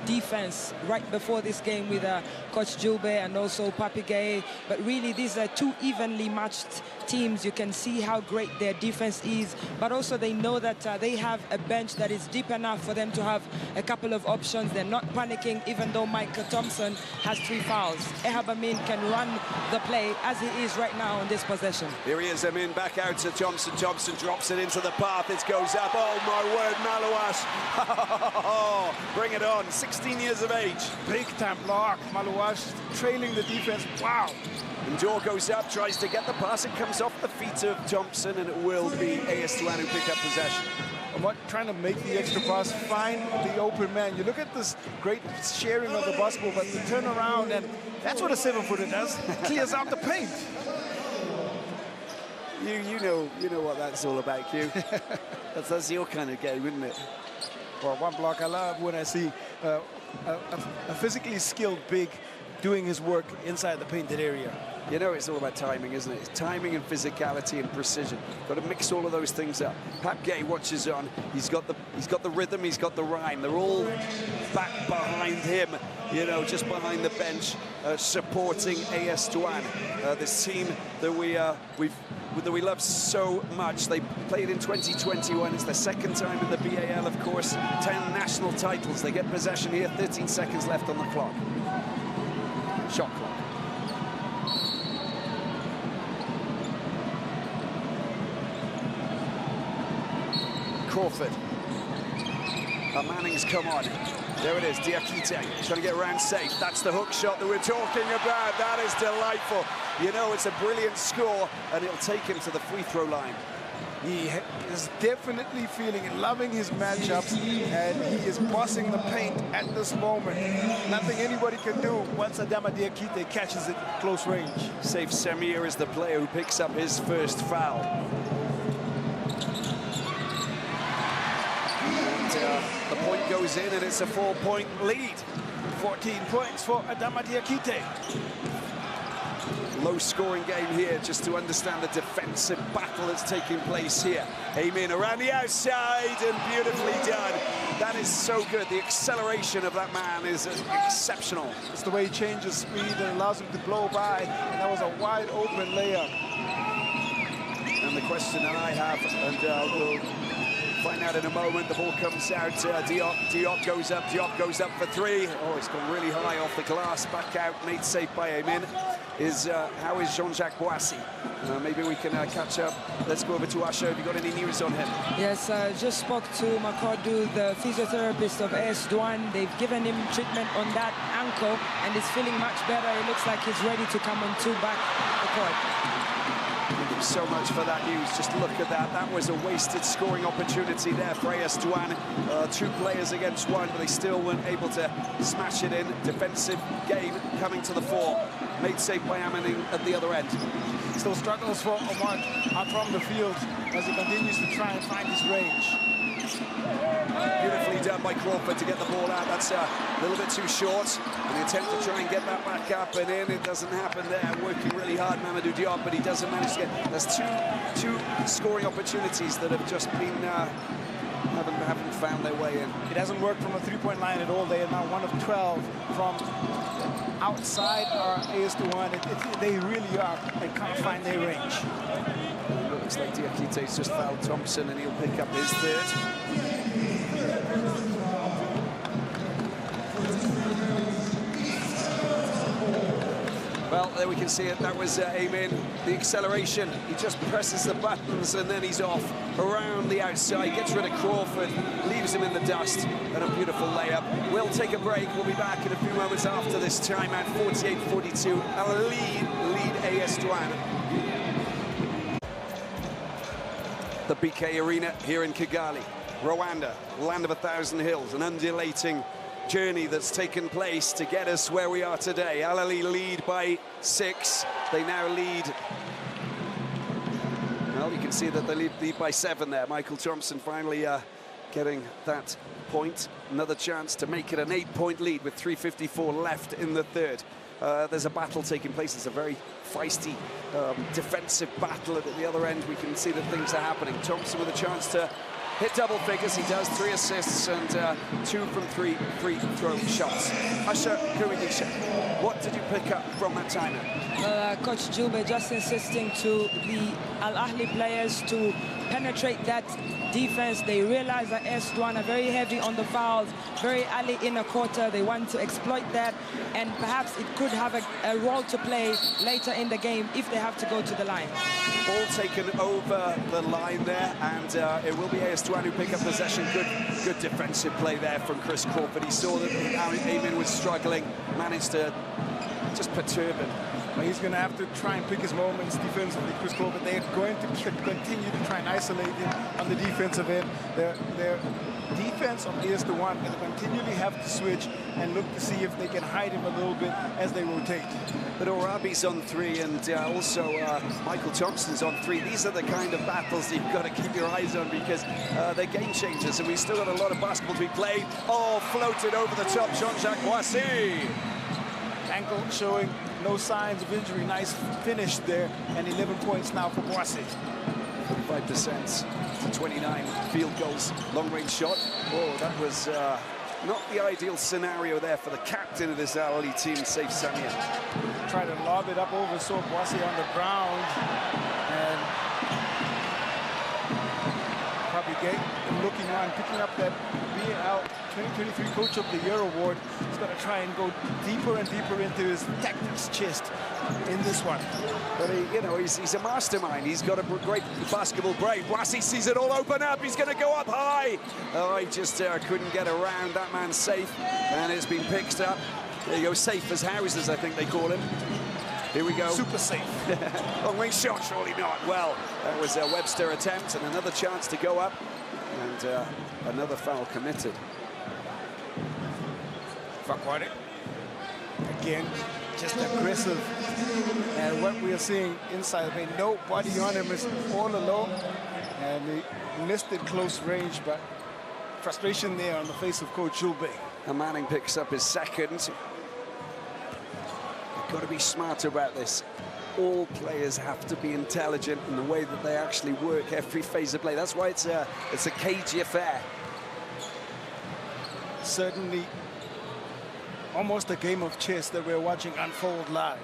Speaker 2: defense right before this game with Coach Jube and also Papi Gay. But really, these are two evenly matched teams. You can see how great their defense is. But also, they know that they have a bench that is deep enough for them to have a couple of options. They're not panicking, even though Mike Thompson has 3 fouls. Ehab Amin can run the play as he is right now on this possession.
Speaker 1: Here he is, Amin, back out to Thompson. Thompson drops it into the path. It goes up. Oh, my word, Malouash. Bring it on. 16 years of age.
Speaker 3: Big time block. Malouash trailing the defense. Wow.
Speaker 1: And Dor goes up, tries to get the pass. It comes off the feet of Thompson, and it will be AS Douanes who pick up possession.
Speaker 3: I'm not trying to make the extra pass, find the open man. You look at this great sharing of the basketball, but the turnaround, and that's what a 7-footer does. Clears out the paint.
Speaker 1: You know what that's all about, Q. that's your kind of game, isn't it?
Speaker 3: Well, one block I love when I see a physically skilled big doing his work inside the painted area.
Speaker 1: You know, it's all about timing, isn't it? It's timing and physicality and precision. Got to mix all of those things up. Pap Gay watches on. He's got the rhythm. He's got the rhyme. They're all back behind him. You know, just behind the bench, supporting AS Douanes, this team that we love so much. They played in 2021. It's their 2nd time in the BAL, of course. 10 national titles. They get possession here. 13 seconds left on the clock. Shot clock. Crawford. Manning's come on. There it is, Diakite trying to get around safe. That's the hook shot that we're talking about. That is delightful. You know, it's a brilliant score, and it'll take him to the free throw line.
Speaker 3: He is definitely feeling and loving his matchups, and he is bossing the paint at this moment. Nothing anybody can do once Adama Diakite catches it close range.
Speaker 1: Saif Semir is the player who picks up his first foul. The point goes in, and it's a 4-point lead.
Speaker 3: 14 points for Adama Diakite.
Speaker 1: Low-scoring game here, just to understand the defensive battle that's taking place here. Amin around the outside, and beautifully done. That is so good. The acceleration of that man is exceptional.
Speaker 3: It's the way he changes speed and allows him to blow by. And that was a wide-open layup.
Speaker 1: And the question that I have, and we'll find out in a moment, the ball comes out, Diop goes up for 3. Oh, it's gone really high off the glass, back out, made safe by Amin. How is Jean-Jacques Boissy? Maybe we can catch up. Let's go over to Asha. Have you got any news on him?
Speaker 2: Yes, just spoke to Makardu, the physiotherapist of AS Douanes. They've given him treatment on that ankle, and he's feeling much better. It looks like he's ready to come on back the court.
Speaker 1: Thank you so much for that news. Just look at that. That was a wasted scoring opportunity there for AS Douanes. 2 players against 1, but they still weren't able to smash it in. Defensive game coming to the fore. Made safe by Amin at the other end.
Speaker 3: Still struggles for Omar out from the field as he continues to try and find his range.
Speaker 1: Beautifully done by Crawford to get the ball out. That's a little bit too short. And the attempt to try and get that back up and in, it doesn't happen there. Working really hard, Mamadou Diop, but he doesn't manage to get... There's two scoring opportunities that have just been... haven't found their way in.
Speaker 3: It hasn't worked from a 3-point line at all. They are now 1 of 12 from outside our AS Douanes. They really are. They can't find their range.
Speaker 1: Looks like Diakite's just fouled Thompson, and he'll pick up his third. Well, there we can see it. That was Amin. The acceleration. He just presses the buttons and then he's off around the outside. Gets rid of Crawford, leaves him in the dust, and a beautiful layup. We'll take a break. We'll be back in a few moments after this timeout. 48-42. Ahly lead AS Douanes. The BK Arena here in Kigali, Rwanda, land of 1,000 hills, an undulating journey that's taken place to get us where we are today. Ahly lead by 6. They now lead. Well, you can see that they lead by 7 there. Michael Thompson finally getting that point. Another chance to make it an 8-point lead with 3:54 left in the third. There's a battle taking place. It's a very feisty defensive battle at the other end. We can see that things are happening. Thompson with a chance to hit double figures. He does 3 assists and 2 from 3 free throw shots. Asha Kuridisha, what did you pick up from that timeout?
Speaker 2: Coach Jube just insisting to the Ahly players to penetrate that defense. They realize that AS Douanes are very heavy on the fouls, very early in a quarter. They want to exploit that, and perhaps it could have a role to play later in the game if they have to go to the line.
Speaker 1: Ball taken over the line there, and it will be AS Douanes who pick up possession. Good defensive play there from Chris Crawford. He saw that Amin was struggling, managed to just perturb him.
Speaker 3: Well, he's going to have to try and pick his moments defensively, Chris Crawford. They're going to continue to try and isolate him on the defensive end. Their defense on AS Douanes going to continually have to switch and look to see if they can hide him a little bit as they rotate.
Speaker 1: But Orabi's on 3, and also Michael Thompson's on 3. These are the kind of battles that you've got to keep your eyes on, because they're game changers, and we've still got a lot of basketball to be played. Oh, floated over the top, Jean-Jacques Boissy.
Speaker 3: Ankle showing no signs of injury. Nice finish there, and 11 points now for Boissy.
Speaker 1: 45% to 29 field goals, long-range shot. Oh, that was not the ideal scenario there for the captain of this Ahly team, Saif Samia.
Speaker 3: Try to lob it up over so Boissy on the ground, and probably looking around, picking up that BAL 2023 Coach of the Year award. He's going to try and go deeper and deeper into his tactics chest in this one.
Speaker 1: But he's a mastermind. He's got a great basketball brain. Boissy sees it all open up. He's going to go up high. Oh, he just couldn't get around. That man's safe, and it's been picked up. There you go, safe as houses, I think they call him. Here we go.
Speaker 3: Super safe.
Speaker 1: Long-range shot, surely not. Well, that was a Webster attempt, and another chance to go up, and another foul committed.
Speaker 3: Fakwade. Again, just aggressive. And what we are seeing inside the paint, nobody on him, is all alone. And he missed it close range, but frustration there on the face of Coach Jube.
Speaker 1: And Manning picks up his second. You've got to be smarter about this. All players have to be intelligent in the way that they actually work every phase of play. That's why it's a cagey affair.
Speaker 3: Certainly almost a game of chess that we're watching unfold live.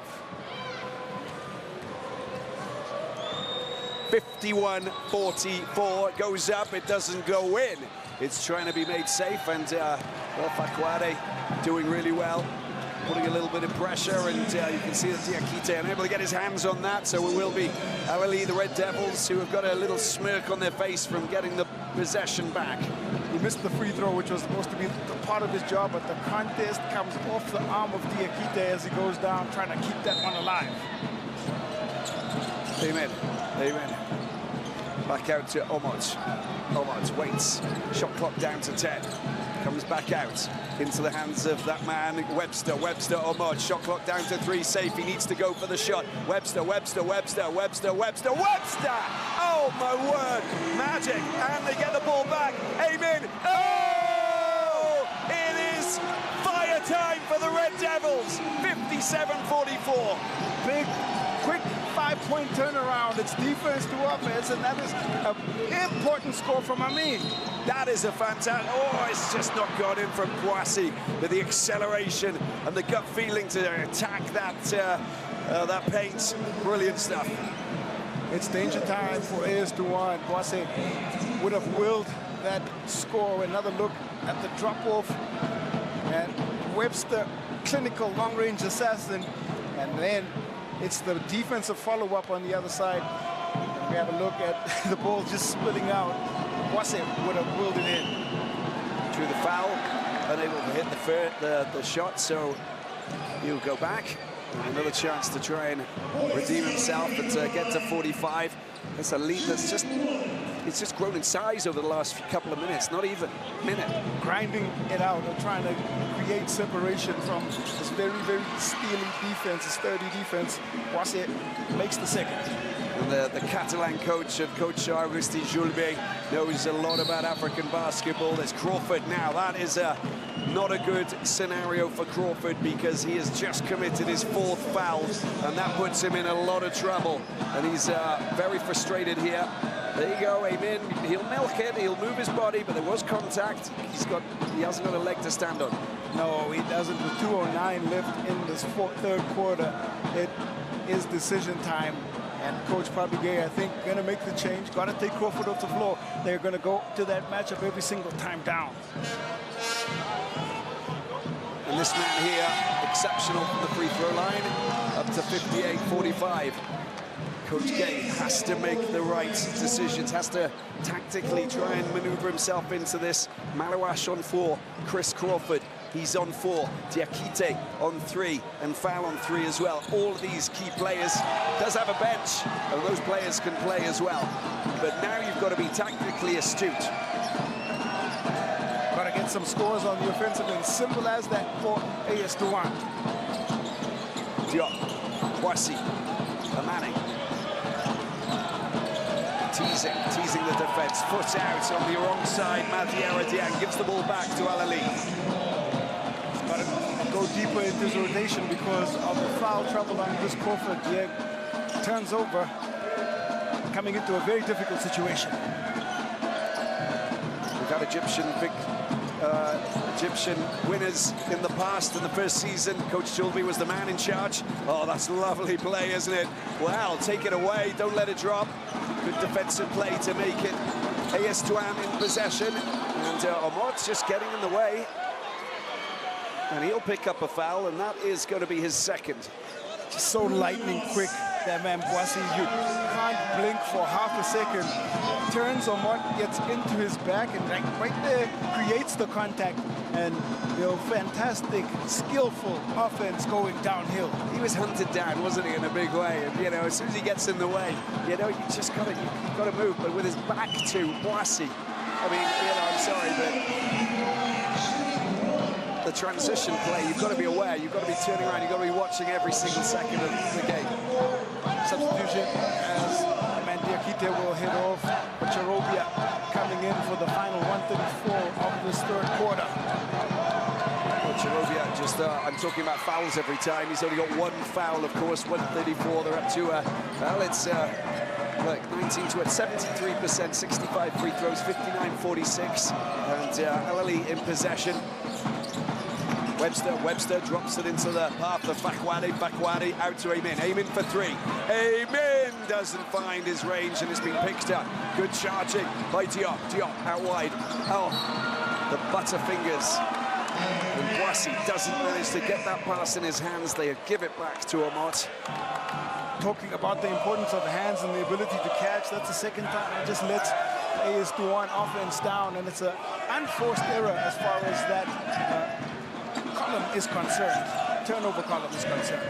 Speaker 1: 51-44, goes up, it doesn't go in. It's trying to be made safe, and well, Fakwade doing really well, putting a little bit of pressure, and you can see that Diakite unable to get his hands on that, so it will be Ahly, the Red Devils, who have got a little smirk on their face from getting the possession back.
Speaker 3: He missed the free throw, which was supposed to be part of his job, but the contest comes off the arm of Diakite as he goes down, trying to keep that one alive.
Speaker 1: Amen. Back out to Omot. Omot waits. Shot clock down to 10. Comes back out into the hands of that man, Webster, Omot. Shot clock down to 3, safe. He needs to go for the shot. Webster. Oh, my word. Magic. And they get the ball back. Amen. Oh! It is fire time for the Red Devils. 57-44.
Speaker 3: Big, quick 5-point turnaround. It's defense to offense, and that is an important score from Amin.
Speaker 1: That is a fantastic. Oh, it's just not got in from Boissy with the acceleration and the gut feeling to attack that paint. Brilliant stuff.
Speaker 3: It's danger time for AS Douanes. Boise would have willed that score. Another look at the drop-off. And Webster, clinical long-range assassin. And then it's the defensive follow-up on the other side. And we have a look at the ball just splitting out. Boise would have willed it in.
Speaker 1: Drew the foul, unable to hit the shot, so he'll go back. Another chance to try and redeem himself and get to 45. It's a lead that's it's just grown in size over the last couple of minutes, not even a minute.
Speaker 3: Grinding it out and trying to create separation from this very, very steely defense, this sturdy defense. Boise makes the second.
Speaker 1: And the Catalan coach of Coach Agustin Julbe knows a lot about African basketball. There's Crawford now. That is not a good scenario for Crawford because he has just committed his 4th foul, and that puts him in a lot of trouble. And he's very frustrated here. There you go, Amin. He'll milk it, he'll move his body, but there was contact. He hasn't got a leg to stand on.
Speaker 3: No, he doesn't. With 2:09 left in this third quarter, it is decision time. And Coach Pabigay, I think, going to make the change. Got to take Crawford off the floor. They're going to go to that matchup every single time down.
Speaker 1: And this man here, exceptional from the free throw line, up to 58-45. Coach Gay has to make the right decisions, has to tactically try and maneuver himself into this. Malawash on 4, Chris Crawford, he's on 4, Diakite on 3, and Foul on 3 as well. All of these key players does have a bench, and those players can play as well. But now you've got to be tactically astute.
Speaker 3: Got to get some scores on the offensive end. Simple as that for AS Douanes.
Speaker 1: Diop, Boissy, Manning. Teasing the defense. Foot out on the wrong side. Madiara Diang gives the ball back to Ahly.
Speaker 3: Got to go deeper into his rotation because of the foul trouble on Chris Crawford. Diang turns over, coming into a very difficult situation.
Speaker 1: We've had Egyptian winners in the past. In the first season, Coach Julby was the man in charge. Oh, that's lovely play, isn't it? Wow, take it away, don't let it drop. Good defensive play to make it. AS Douanes in possession, and Omot's just getting in the way. And he'll pick up a foul, and that is going to be his 2nd.
Speaker 3: Just so lightning quick, that man Boissy. You can't blink for half a second. Turns Omot, gets into his back, and right there creates the contact. And, you know, fantastic, skillful offense going downhill.
Speaker 1: He was hunted down, wasn't he, in a big way? And, you know, as soon as he gets in the way, you know, you just got to move. But with his back to Boissy, I mean, you know, I'm sorry, but the transition play, you've got to be aware, you've got to be turning around, you've got to be watching every single second of the game.
Speaker 3: Substitution as Diakite will hit off. Charobia coming in for the final 134 of this 3rd quarter.
Speaker 1: Charobia just, I'm talking about fouls every time. He's only got 1 foul, of course, 134. They're up to, well, it's like 19 to 73%, 65 free throws, 59-46. And Ahly in possession. Webster drops it into the path of Fakwadi out to Amin. Amin for 3. Amin doesn't find his range, and it's been picked up. Good charging by Diop. Diop out wide. Oh, the butterfingers. And Boissy doesn't manage to get that pass in his hands. They give it back to Omot.
Speaker 3: Talking about the importance of the hands and the ability to catch, that's the 2nd time it just lets AS Douanes offense down, and it's an unforced error as far as that column is concerned. Turnover column is concerned.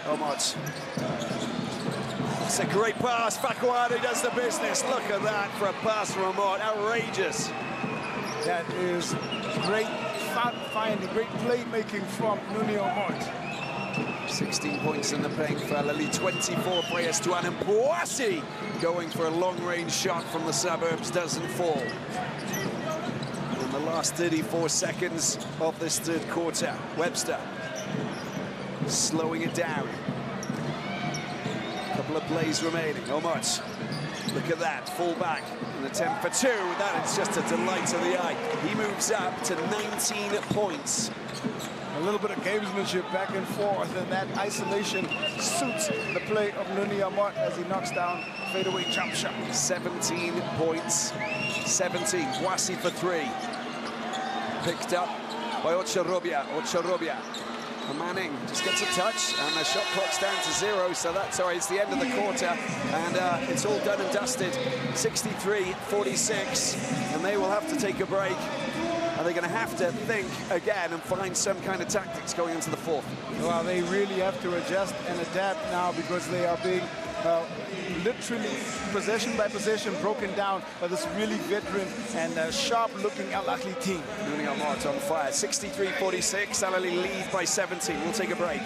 Speaker 1: Omot. It's a great pass. Fakwadi does the business. Look at that for a pass from Omot. Outrageous.
Speaker 3: That is great finding, great playmaking from Nuni Omot.
Speaker 1: 16 points in the paint for Ahly, 24 for AS Douanes, and Boissy going for a long-range shot from the suburbs, doesn't fall. In the last 34 seconds of this 3rd quarter, Webster slowing it down. A couple of plays remaining. Omot, look at that, full back, an attempt for 2. That is just a delight to the eye. He moves up to 19 points.
Speaker 3: A little bit of gamesmanship back and forth, and that isolation suits the play of Nuni Amot as he knocks down fadeaway jump shot.
Speaker 1: 17 points, 17. Wasi for 3. Picked up by Ocharobia. Manning just gets a touch, and the shot clock's down to 0, so that's, sorry, it's the end of the quarter, and it's all done and dusted. 63-46, and they will have to take a break. And they're going to have to think again and find some kind of tactics going into the fourth.
Speaker 3: Well, they really have to adjust and adapt now because they are being literally possession by possession broken down by this really veteran and sharp-looking Ahly team.
Speaker 1: Nuni Amot on fire. 63-46. Ahly lead by 17. We'll take a break.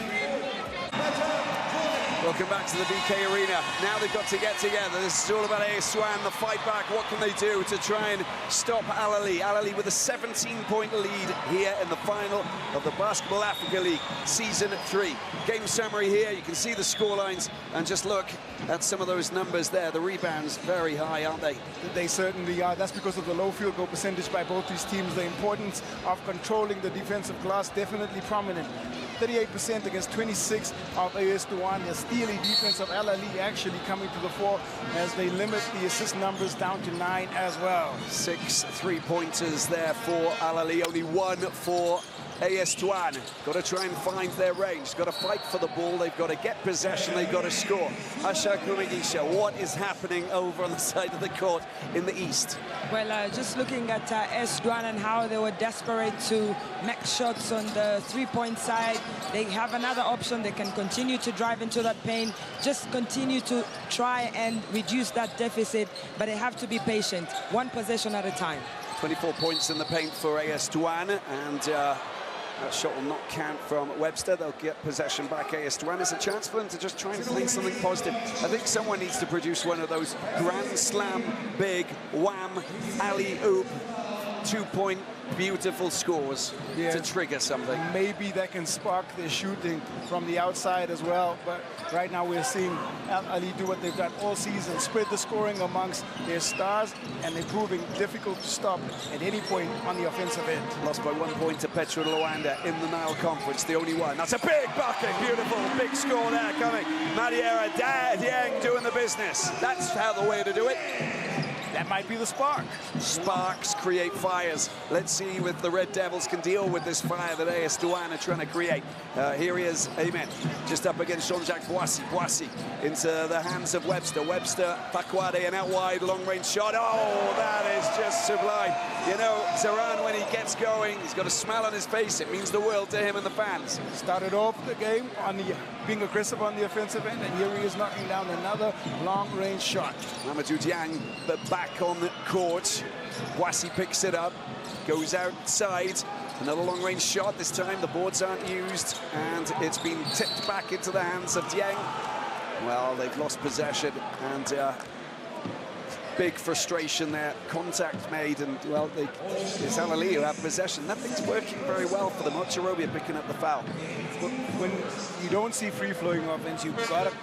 Speaker 1: Welcome back to the BK Arena. Now they've got to get together. This is all about AS Douanes, the fight back. What can they do to try and stop Ahly? Ahly with a 17-point lead here in the final of the BAL-Africa League Season 3. Game summary here. You can see the scorelines and just look at some of those numbers there. The rebounds very high, aren't they?
Speaker 3: They certainly are. That's because of the low field goal percentage by both these teams. The importance of controlling the defensive glass definitely prominent. 38% against 26 of AS Douanes. The steely defense of Ahly actually coming to the fore as they limit the assist numbers down to 9 as well.
Speaker 1: 6 3-pointers there for Ahly, only 1 for AS Douanes. Got to try and find their range. Got to fight for the ball. They've got to get possession. They've got to score. Asha Kumigisha, what is happening over on the side of the court in the east?
Speaker 2: Well, just looking at AS Douanes and how they were desperate to make shots on the three-point side. They have another option. They can continue to drive into that paint, just continue to try and reduce that deficit, but they have to be patient, one possession at a time.
Speaker 1: 24 points in the paint for AS Douanes, and that shot will not count from Webster. They'll get possession back. AS Douanes. It's a chance for them to just try and find something positive. I think someone needs to produce one of those grand slam, big, wham, alley-oop, 2-point, beautiful scores to trigger something.
Speaker 3: Maybe that can spark their shooting from the outside as well. But right now we're seeing Ahly do what they've done all season, spread the scoring amongst their stars, and they're proving difficult to stop at any point on the offensive end.
Speaker 1: Lost by 1 point to Petro Luanda in the Nile Conference, the only one. That's a big bucket, beautiful, big score there coming. Mariera Dieng doing the business. That's how the way to do it.
Speaker 3: That might be the spark.
Speaker 1: Sparks create fires. Let's see if the Red Devils can deal with this fire that AS Douanes are trying to create. Here he is, Amen, just up against Jean-Jacques Boissy. Boissy into the hands of Webster. Webster, Fakwade, an out wide, long-range shot. Oh, that is just sublime. You know, Zaran, when he gets going, he's got a smile on his face. It means the world to him and the fans.
Speaker 3: Started off the game on the being aggressive on the offensive end, and here he is knocking down another long-range shot.
Speaker 1: Mamadou Dieng, but back on the court. Boissy picks it up, goes outside. Another long-range shot. This time the boards aren't used, and it's been tipped back into the hands of Dieng. Well, they've lost possession, and big frustration there. Contact made, and well, it's Ahly who have possession. Nothing's working very well for them. Ocharobia picking up the foul.
Speaker 3: When you don't see free-flowing offense, you've got to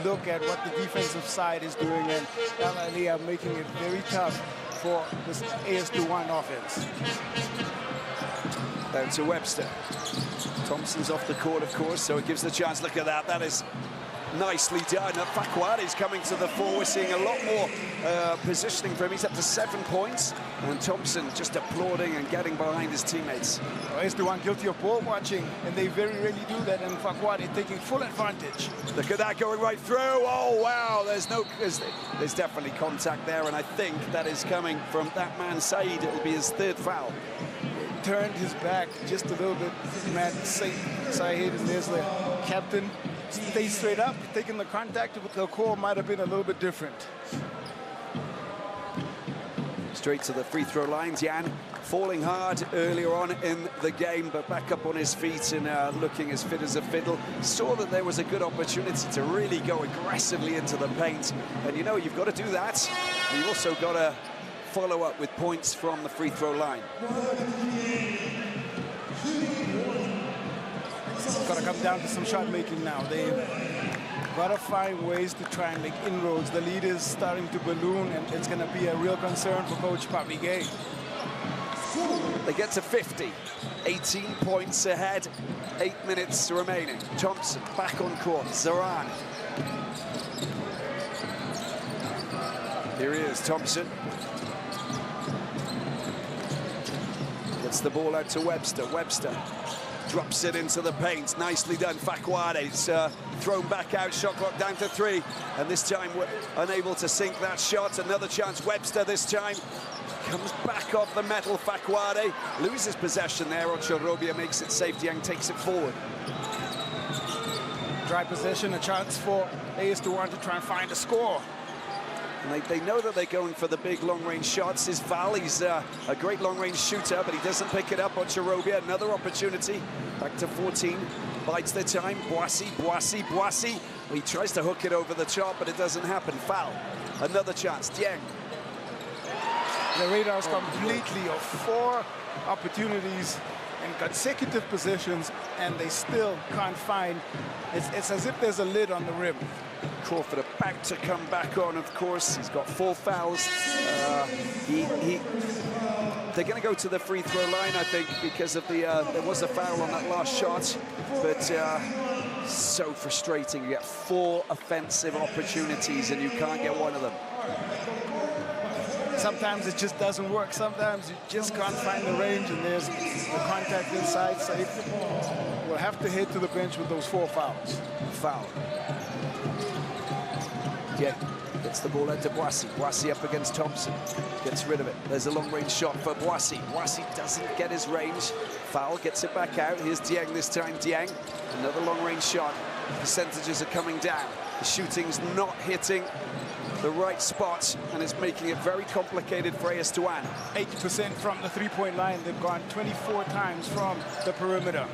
Speaker 3: look at what the defensive side is doing, and Ahly are making it very tough for this AS Douanes offense.
Speaker 1: Down to Webster. Thompson's off the court, of course, so it gives the chance. Look at that. That is nicely done. Fakwade's coming to the fore. We're seeing a lot more positioning for him. He's up to 7 points, and Thompson just applauding and getting behind his teammates.
Speaker 3: AS Douanes guilty of ball watching, and they very rarely do that, and Fakwade taking full advantage.
Speaker 1: Look at that going right through. Oh, wow. There's definitely contact there, and I think that is coming from that man, Said. It'll be his 3rd foul.
Speaker 3: Turned his back just a little bit. Man, Said, and there's the captain. Stay straight up, taking the contact, but the call might have been a little bit different.
Speaker 1: Straight to the free throw lines. Jan falling hard earlier on in the game, but back up on his feet and looking as fit as a fiddle. Saw that there was a good opportunity to really go aggressively into the paint. And you know, you've got to do that. And you've also got to follow up with points from the free throw line.
Speaker 3: It's got to come down to some shot making now. They've got to find ways to try and make inroads. The lead is starting to balloon, and it's going to be a real concern for Coach Papigay.
Speaker 1: They get to 50, 18 points ahead, 8 minutes remaining. Thompson back on court, Zaran. Here he is, Thompson. Gets the ball out to Webster. Webster drops it into the paint. Nicely done, Fakwade. It's thrown back out, shot clock down to 3. And this time we're unable to sink that shot. Another chance, Webster this time. Comes back off the metal, Fakwade. Loses possession there, Ochorobia makes it safe. Dieng takes it forward.
Speaker 3: Dry possession, a chance for AS Douanes to try and find a score.
Speaker 1: And they know that they're going for the big long-range shots. His Valley's a great long-range shooter, but he doesn't pick it up. Ochorobia, another opportunity. Back to 14, bites the time. Boissy. He tries to hook it over the top, but it doesn't happen. Foul. Another chance, Dieng.
Speaker 3: The radar's completely of 4 opportunities in consecutive positions, and they still can't find. It's as if there's a lid on the rim.
Speaker 1: Crawford about to come back on, of course. He's got 4 fouls. They're going to go to the free throw line, I think, because of the there was a foul on that last shot. But so frustrating. You get 4 offensive opportunities and you can't get one of them.
Speaker 3: Sometimes it just doesn't work. Sometimes you just can't find the range, and there's the contact inside safe. We'll have to head to the bench with those 4 fouls.
Speaker 1: Foul. Yeah, gets the ball out to Boissy. Boissy up against Thompson. Gets rid of it. There's a long-range shot for Boissy. Boissy doesn't get his range. Foul, gets it back out. Here's Dieng this time. Dieng, another long-range shot. Percentages are coming down. The shooting's not hitting the right spot, and it's making it very complicated for AS Douanes.
Speaker 3: 80% from the three-point line. They've gone 24 times from the perimeter.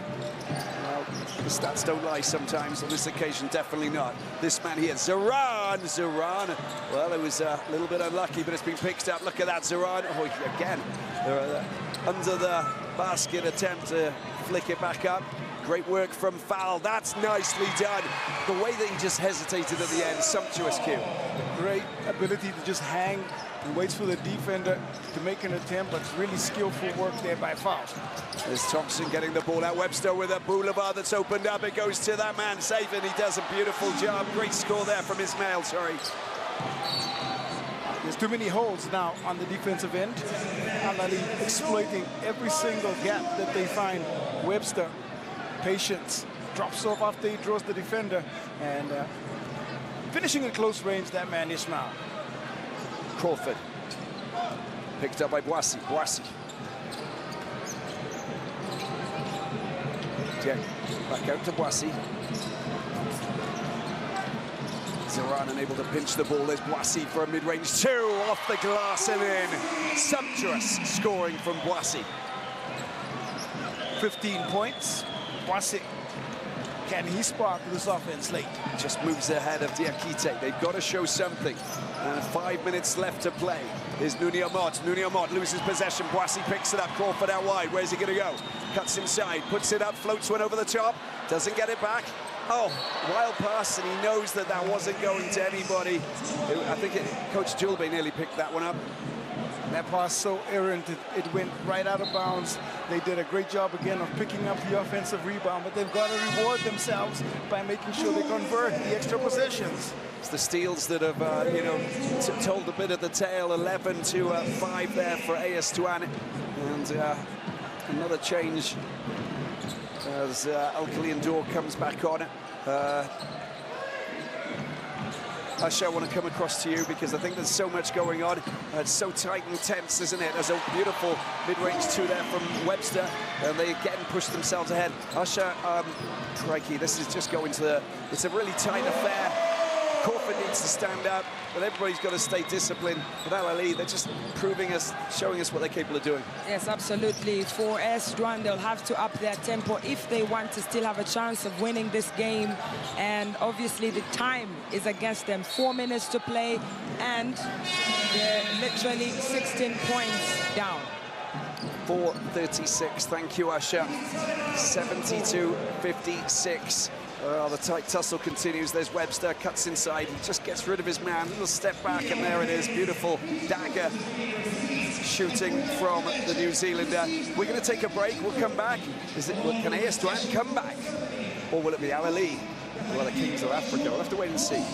Speaker 1: Well, the stats don't lie sometimes. On this occasion, definitely not. This man here, Zaran. Well, it was a little bit unlucky, but it's been picked up. Look at that, Zaran. Oh, again, under the basket attempt to flick it back up. Great work from Foul. That's nicely done. The way that he just hesitated at the end, sumptuous cue.
Speaker 3: Great ability to just hang and waits for the defender to make an attempt, but it's really skillful work there by Foul.
Speaker 1: There's Thompson getting the ball out. Webster with a boulevard that's opened up. It goes to that man, safe, and he does a beautiful job. Great score there from Ismail, sorry.
Speaker 3: There's too many holes now on the defensive end. Ahly exploiting every single gap that they find. Webster, patience, drops off after he draws the defender, and finishing in close range, that man Ismail.
Speaker 1: Crawford, picked up by Boissy. Dieng, back out to Boissy. Zaran unable to pinch the ball. There's Boissy for a mid-range 2, off the glass and in. Sumptuous scoring from Boissy.
Speaker 3: 15 points. Boissy, can he spark this offense late?
Speaker 1: Just moves ahead of Diakite. They've got to show something. And 5 minutes left to play. Here's Nuni Amot loses possession. Boissy picks it up. Crawford out wide. Where's he going to go? Cuts inside, puts it up, floats one over the top. Doesn't get it back. Oh, wild pass, and he knows that that wasn't going to anybody. I think Coach Julbe nearly picked that one up.
Speaker 3: That pass so errant, it went right out of bounds. They did a great job again of picking up the offensive rebound, but they've got to reward themselves by making sure they convert the extra possessions.
Speaker 1: It's the steals that have, told a bit of the tale. 11 to 5 there for AS Douanes, and another change as Alkali Ndour comes back on. Asha, I want to come across to you because I think there's so much going on. It's so tight and tense, isn't it? There's a beautiful mid-range 2 there from Webster, and they again push themselves ahead. Asha, crikey, this is just going to the... It's a really tight affair. Crawford needs to stand up, but everybody's got to stay disciplined. With Ahly, they're just showing us what they're capable of doing.
Speaker 2: Yes, absolutely. For AS Douanes, they'll have to up their tempo if they want to still have a chance of winning this game. And obviously, the time is against them. 4 minutes to play, and they're literally 16 points down.
Speaker 1: 4:36. Thank you, Asha. 72-56. Well, the tight tussle continues. There's Webster, cuts inside. He just gets rid of his man. Little step back, and there it is. Beautiful dagger shooting from the New Zealander. We're going to take a break. We'll come back. Can AS Douanes come back? Or will it be Ahly? Well, the Kings of Africa. We'll have to wait and see.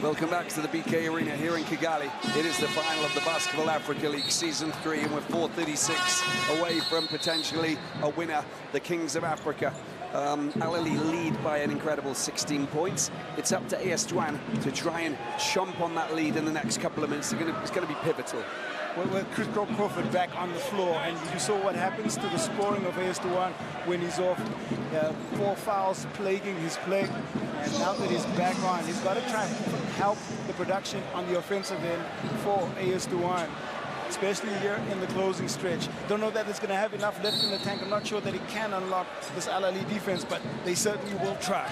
Speaker 1: Welcome back to the BK Arena here in Kigali. It is the final of the Basketball Africa League Season 3, and we're 4:36 away from potentially a winner, the Kings of Africa. Ahly lead by an incredible 16 points. It's up to AS Douanes to try and chomp on that lead in the next couple of minutes. It's going to be pivotal.
Speaker 3: Well, Chris Crawford back on the floor, and you saw what happens to the scoring of AS Douanes when he's off. 4 fouls plaguing his play, and now that he's back on, he's got to try and help the production on the offensive end for AS Douanes, especially here in the closing stretch. Don't know that it's going to have enough left in the tank. I'm not sure that he can unlock this Ahly defense, but they certainly will try.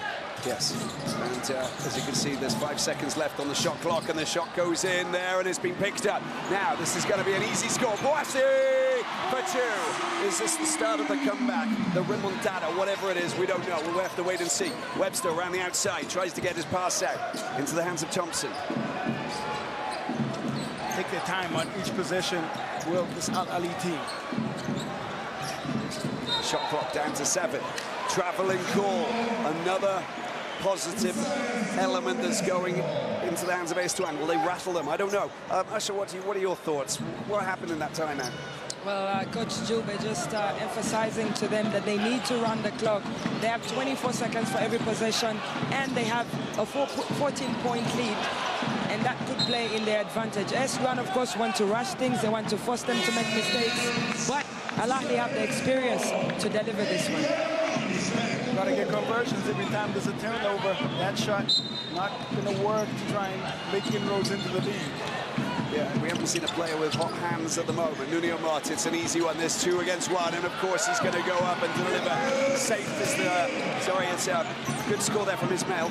Speaker 1: Yes, and as you can see, there's 5 seconds left on the shot clock, and the shot goes in there, and it's been picked up. Now, this is going to be an easy score. Boissy for 2. Is this the start of the comeback? The remontada, whatever it is, we don't know. We'll have to wait and see. Webster around the outside, tries to get his pass out into the hands of Thompson.
Speaker 3: Take their time on each possession, will this Ahly team.
Speaker 1: Shot clock down to 7. Traveling call, another positive element that's going into the hands of AS Douanes. Will they rattle them? I don't know. Asha, what are your thoughts? What happened in that timeout?
Speaker 2: Well, Coach Jube just emphasizing to them that they need to run the clock. They have 24 seconds for every possession, and they have a 14-point lead, and that could play in their advantage. AS Douanes, of course, want to rush things. They want to force them to make mistakes, but Ahly have the experience to deliver this one.
Speaker 3: Got to get conversions every time there's a turnover. That shot not going to work to try and make inroads into the lead.
Speaker 1: Yeah, we haven't seen a player with hot hands at the moment. Nuno Mart, it's an easy one. There's 2 against 1, and of course he's going to go up and deliver. Safe as the... Sorry, it's a good score there from Ismail.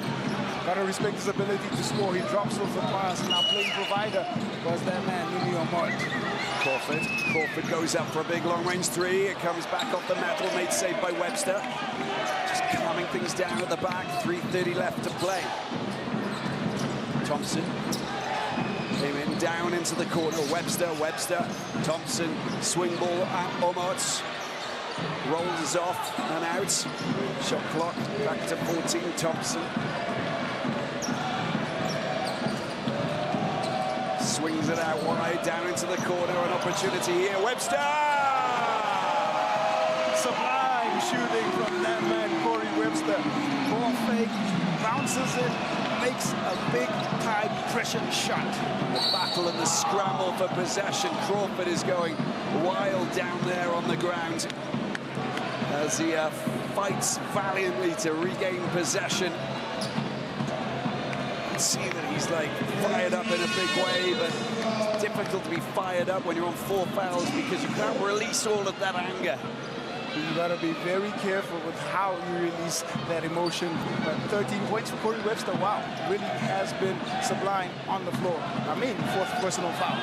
Speaker 3: Got to respect his ability to score. He drops off the pass. Now playing provider was that man, Nuno Mart.
Speaker 1: Crawford goes up for a big long-range 3. It comes back off the metal, made safe by Webster. Just calming things down at the back. 3:30 left to play. Thompson came in down into the corner. Webster, Thompson, swing ball at Omot. Rolls off and out. Shot clock back to 14. Thompson swings it out wide, down into the corner. An opportunity here. Webster!
Speaker 3: Sublime shooting from that man, Corey Webster. Ball fake, bounces it, makes a big-time pressure shot.
Speaker 1: The battle and the scramble for possession. Crawford is going wild down there on the ground as he fights valiantly to regain possession. See that he's like fired up in a big way, but it's difficult to be fired up when you're on 4 fouls because you can't release all of that anger.
Speaker 3: You got to be very careful with how you release that emotion. But 13 points for Corey Webster, wow, really has been sublime on the floor. I mean, 4th personal foul.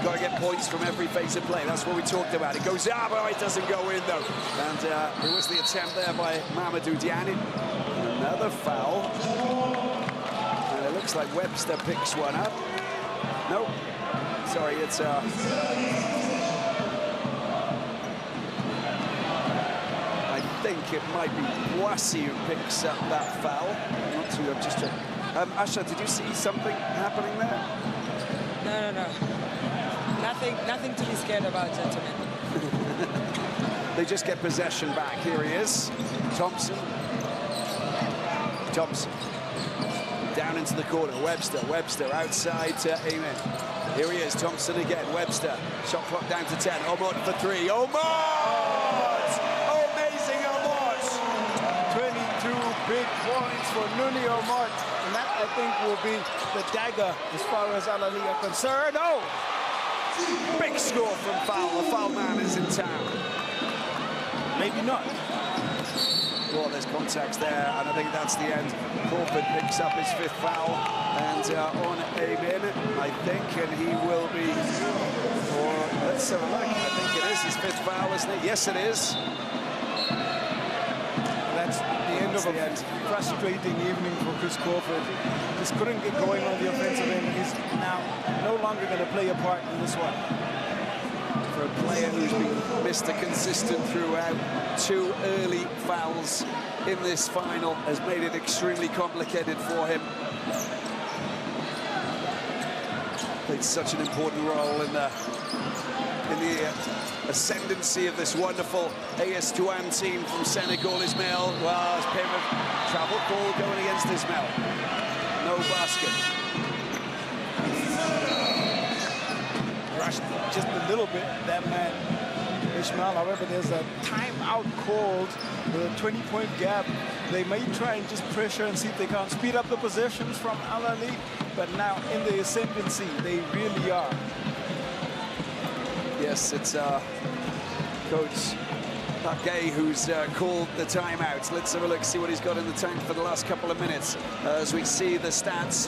Speaker 1: Got to get points from every phase of play. That's what we talked about. It goes up, but it doesn't go in though. And it was the attempt there by Mamadou Diagne. Another foul. Looks like Webster picks one up. Nope. Sorry, it's I think it might be Boissy who picks up that foul. Not too. I'm just checking. Asha, did you see something happening there?
Speaker 2: No. Nothing to be scared about, gentlemen.
Speaker 1: They just get possession back. Here he is. Thompson. Down into the corner, Webster outside to Amen. Here he is, Thompson again, Webster. Shot clock down to 10, Omot for 3, Omot! Amazing Omot!
Speaker 3: 22 big points for Nuno Omot, and that, I think, will be the dagger as far as Ahly are concerned. Oh!
Speaker 1: Big score from Foul, the foul man is in town.
Speaker 3: Maybe not.
Speaker 1: Well, there's contacts there, and I think that's the end. Crawford picks up his 5th foul, and on Amin, I think, and he will be, let's have a look. I think it is his 5th foul, isn't it? Yes, it is.
Speaker 3: of a frustrating evening for Chris Crawford. Just couldn't get going on the offensive end. He's now no longer going to play a part in this one.
Speaker 1: For a player who's been Mr. Consistent throughout, 2 early fouls in this final has made it extremely complicated for him. Played such an important role in the ascendancy of this wonderful AS Douanes team from Senegal. Ismail, well, it's a bit of travel ball going against Ismail. No basket.
Speaker 3: Rushed just a little bit, that man, Ismail. However, there's a timeout called, the 20-point gap. They may try and just pressure and see if they can't speed up the possessions from Ahly, but now in the ascendancy, they really are.
Speaker 1: Yes, it's Coach Gay who's called the timeout. Let's have a look, see what he's got in the tank for the last couple of minutes. As we see the stats,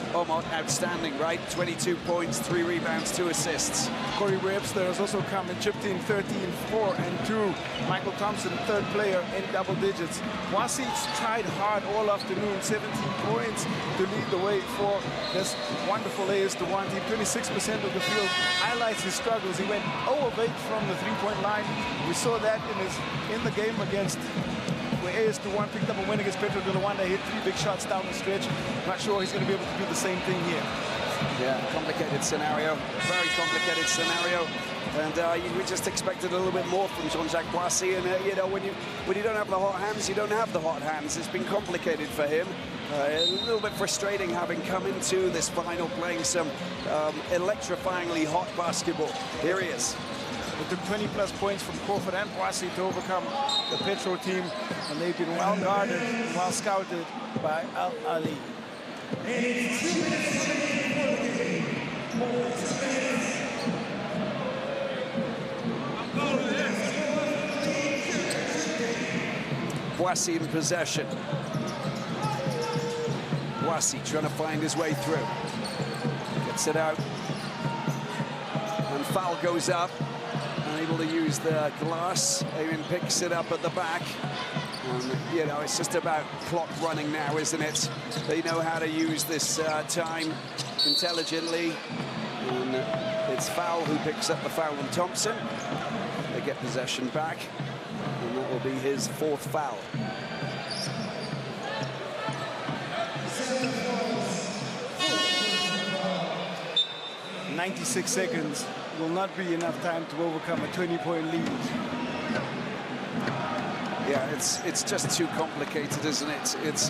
Speaker 1: outstanding, right? 22 points, 3 rebounds, 2 assists.
Speaker 3: Corey Webster has also come and chipped in 13, 4, and 2. Michael Thompson, third player in double digits. Wasi's tried hard all afternoon, 17 points to lead the way for this wonderful AS Douanes team. 26% of the field highlights his struggles. He went 0 of 8 from the 3-point line. We saw that in the game against where AS Douanes picked up a win against Petro de Rwanda. Hit 3 big shots down the stretch. Not sure he's going to be able to do the same thing here.
Speaker 1: Yeah, complicated scenario, very complicated scenario, and we just expected a little bit more from Jean-Jacques Boissy. And you know, when you don't have the hot hands, you don't have the hot hands. It's been complicated for him. A little bit frustrating having come into this final playing some electrifyingly hot basketball. Here he is.
Speaker 3: It took 20+ points from Crawford and Boissy to overcome the Petro team, and they've been well guarded, well scouted by Ahly.
Speaker 1: Boissy in possession. Boissy trying to find his way through. Gets it out. And foul goes up. Unable to use the glass. Eamon picks it up at the back. You know, it's just about clock running now, isn't it? They know how to use this time intelligently. And it's Foul who picks up the foul from Thompson. They get possession back, and that will be his 4th foul.
Speaker 3: "96 seconds will not be enough time to overcome a 20-point lead."
Speaker 1: Yeah, it's just too complicated, isn't it? It's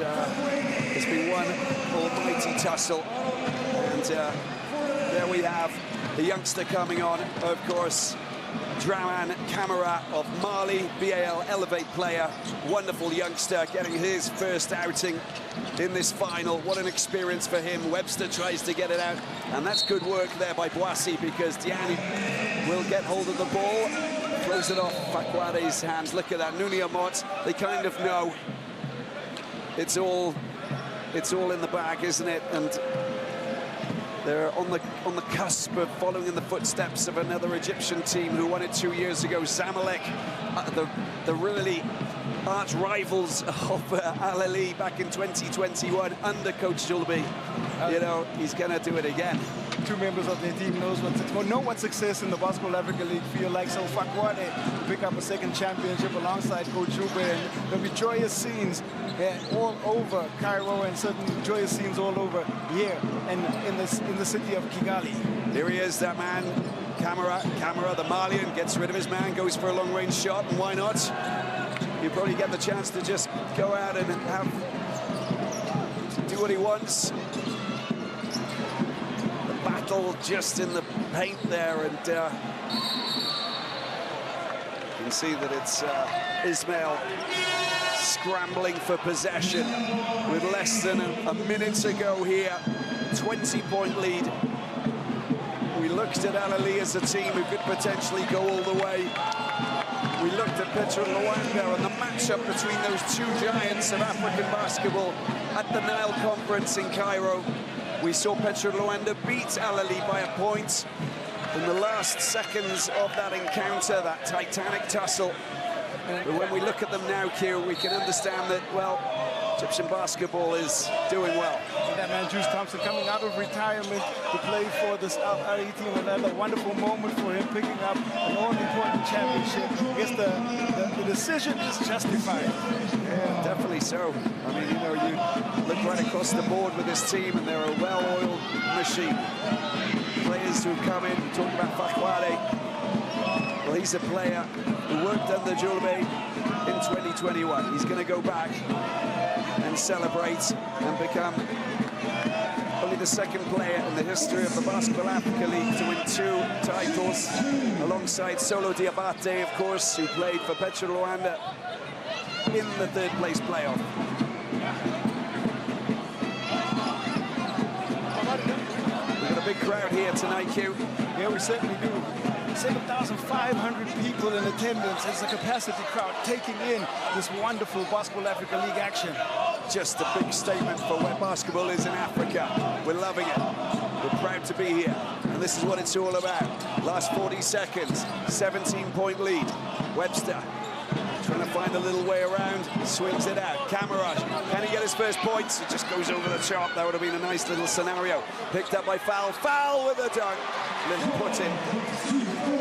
Speaker 1: been one almighty tussle, and there we have the youngster coming on, of course, Douanes Camara of Mali, BAL Elevate player, wonderful youngster, getting his first outing in this final. What an experience for him. Webster tries to get it out, and that's good work there by Boissy, because Diani will get hold of the ball. Throws it off Fakwade's hands. Look at that, Nunia Mott. They kind of know it's all in the bag, isn't it? And they're on the cusp of following in the footsteps of another Egyptian team who won it 2 years ago, Zamalek, the really arch rivals of Ahly back in 2021 under Coach Julbi. You know, he's going to do it again.
Speaker 3: 2 members of their team know what success in the BAL-Africa League feel like. So Fakwade to pick up a 2nd championship alongside Coach Julbi, and there'll be joyous scenes all over Cairo, and certain joyous scenes all over here and in the city of Kigali.
Speaker 1: Here he is, that man, Camara, the Malian, gets rid of his man, goes for a long-range shot, and why not? He'll probably get the chance to just go out and do what he wants. Battle just in the paint there, and you can see that it's Ismail scrambling for possession with less than a minute to go here. 20-point lead. We looked at Ahly as a team who could potentially go all the way. We looked at Petro Luanda and the matchup between those 2 giants of African basketball at the Nile Conference in Cairo. We saw Petro Luanda beat Ahly by a point in the last seconds of that encounter, that titanic tussle. But when we look at them now, Q, we can understand that, well, Egyptian basketball is doing well.
Speaker 3: And that man, Juice Thompson, coming out of retirement to play for this Ahly team. Another wonderful moment for him, picking up an all-important championship. I guess the decision is justified.
Speaker 1: Yeah, definitely so. I mean, you know, you look right across the board with this team, and they're a well-oiled machine. Players who've come in, talking about Fakwade. Well, he's a player who worked under Julbe in 2021. He's going to go back and celebrate and become only the second player in the history of the BAL-Africa League to win 2 titles, alongside Solo Diabate, of course, who played for Petro Rwanda in the 3rd place playoff. We've got a big crowd here tonight, Hugh.
Speaker 3: Yeah, we certainly do. 7,500 people in attendance. It's a capacity crowd taking in this wonderful BAL-Africa League action.
Speaker 1: Just a big statement for where basketball is in Africa. We're loving it. We're proud to be here. And this is what it's all about. Last 40 seconds, 17-point lead. Webster trying to find a little way around, swings it out. Camaraj, can he get his first points? It just goes over the top. That would have been a nice little scenario. Picked up by Foul. Foul with a dunk. Little put in.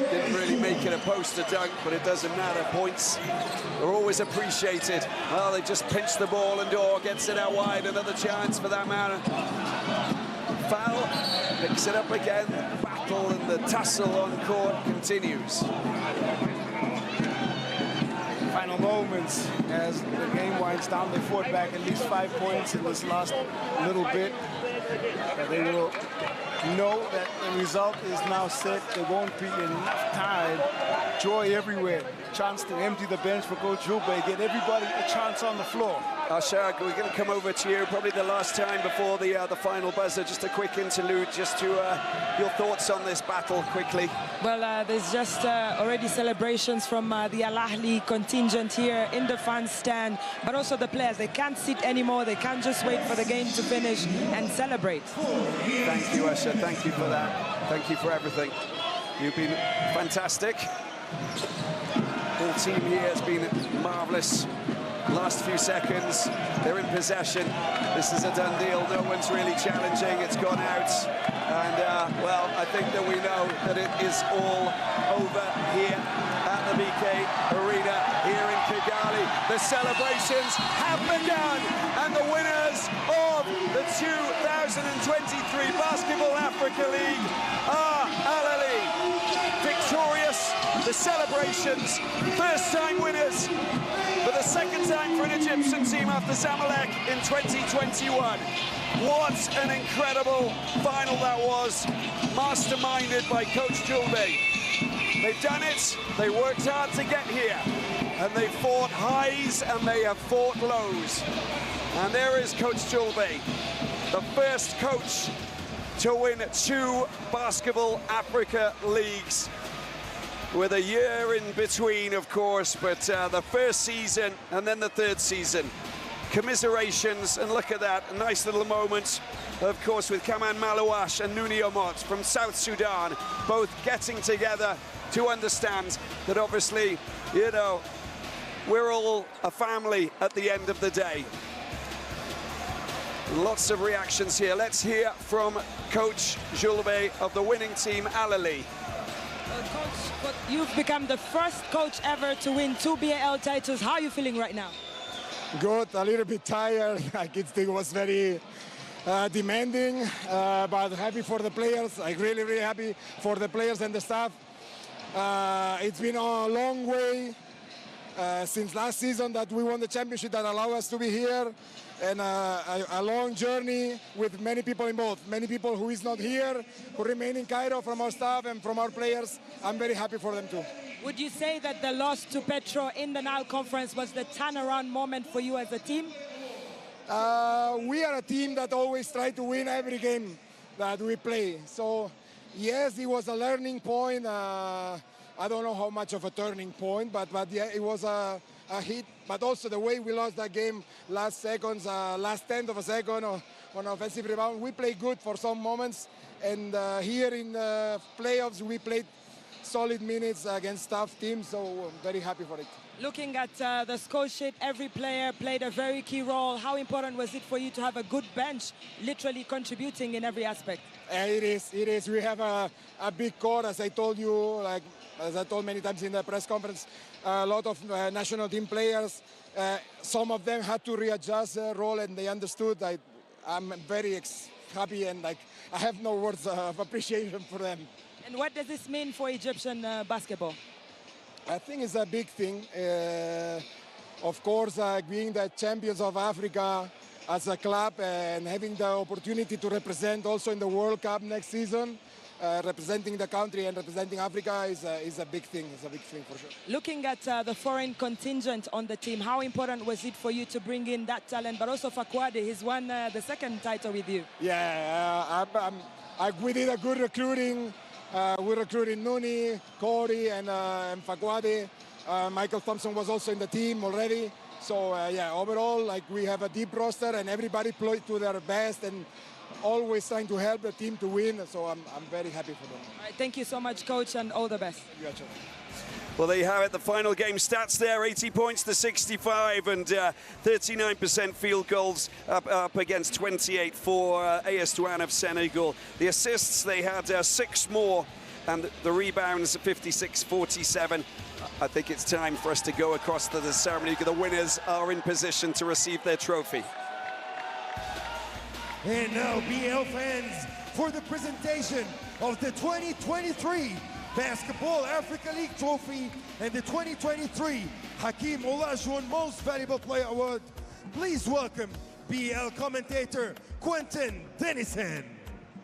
Speaker 1: Didn't really make it a poster dunk, but it doesn't matter. Points are always appreciated. Well, they just pinched the ball, and Dor gets it out wide. Another chance for that man. Foul, picks it up again. The battle and the tussle on court continues.
Speaker 3: Final moments as the game winds down. They fought back at least 5 points in this last little bit. And they will know that the result is now set. There won't be enough time. Joy everywhere. Chance to empty the bench for Coach Julbe. Get everybody a chance on the floor.
Speaker 1: Ashak, we're going to come over to you probably the last time before the final buzzer. Just a quick interlude, just to your thoughts on this battle quickly.
Speaker 2: Well, there's just already celebrations from the Ahly contingent here in the fan stand, but also the players. They can't sit anymore. They can't just wait for the game to finish and celebrate.
Speaker 1: Thank you, Asha. Thank you for that. Thank you for everything. You've been fantastic. Whole team here has been marvelous. Last few seconds, they're in possession. This is a done deal. No one's really challenging. It's gone out. And, well, I think that we know that it is all over here at the BK Arena here in Kigali. The celebrations have begun, and the winners of the 2023 BAL-Africa League are Ahly. Victorious, the celebrations, first-time winners, for the second time for an Egyptian team after Zamalek in 2021. What an incredible final that was, masterminded by Coach Julbe. They've done it, they worked hard to get here, and they fought highs and they have fought lows. And there is Coach Julbe, the first coach to win 2 BAL-Africa leagues, with a year in between, of course, but the first season and then the 3rd season. Commiserations, and look at that, a nice little moment, of course, with Kaman Malouash and Nouni Omot from South Sudan, both getting together to understand that obviously, you know, we're all a family at the end of the day. Lots of reactions here. Let's hear from Coach Julbe of the winning team, Ahly.
Speaker 2: Coach, you've become the first coach ever to win 2 BAL titles. How are you feeling right now?
Speaker 5: Good, a little bit tired. Like it was very demanding, but happy for the players. Like really happy for the players and the staff. It's been a long way since last season that we won the championship that allowed us to be here, and a long journey with many people involved, many people who is not here, who remain in Cairo from our staff and from our players. I'm very happy for them too.
Speaker 2: Would you say that the loss to Petro in the Nile Conference was the turnaround moment for you as a team?
Speaker 5: We are a team that always try to win every game that we play. So yes, it was a learning point. I don't know how much of a turning point, but yeah, it was a hit. But also the way we lost that game, last seconds, last tenth of a second on offensive rebound. We played good for some moments, and here in the playoffs we played solid minutes against tough teams, so I'm very happy for it.
Speaker 2: Looking at the score sheet, every player played a very key role. How important was it for you to have a good bench, literally contributing in every aspect?
Speaker 5: It is. We have a big core, as I told you, like as I told many times in the press conference, a lot of national team players. Some of them had to readjust their role, and they understood. I'm very happy, and like I have no words of appreciation for them.
Speaker 2: And what does this mean for Egyptian basketball?
Speaker 5: I think it's a big thing. Of course, being the champions of Africa as a club and having the opportunity to represent also in the World Cup next season, representing the country and representing Africa is a big thing. It's a big thing for sure.
Speaker 2: Looking at the foreign contingent on the team, how important was it for you to bring in that talent, but also Fakwade? He's won the second title with you.
Speaker 5: Yeah, we did a good recruiting. We recruited Nuni, Corey, and Fakwade. Michael Thompson was also in the team already. So yeah, overall, like we have a deep roster, and everybody played to their best and always trying to help the team to win. So I'm very happy for them.
Speaker 2: All right, thank you so much, Coach, and all the best.
Speaker 5: Gotcha.
Speaker 1: Well, there you have it, the final game stats there, 80 points to 65 and 39% field goals up against 28 for AS Douanes of Senegal. The assists, they had 6 more, and the rebounds 56-47. I think it's time for us to go across to the ceremony. The winners are in position to receive their trophy.
Speaker 6: And now, BL fans, for the presentation of the 2023 Basketball Africa League Trophy and the 2023 Hakeem Olajuwon Most Valuable Player Award, please welcome BL commentator Quentin Dennison.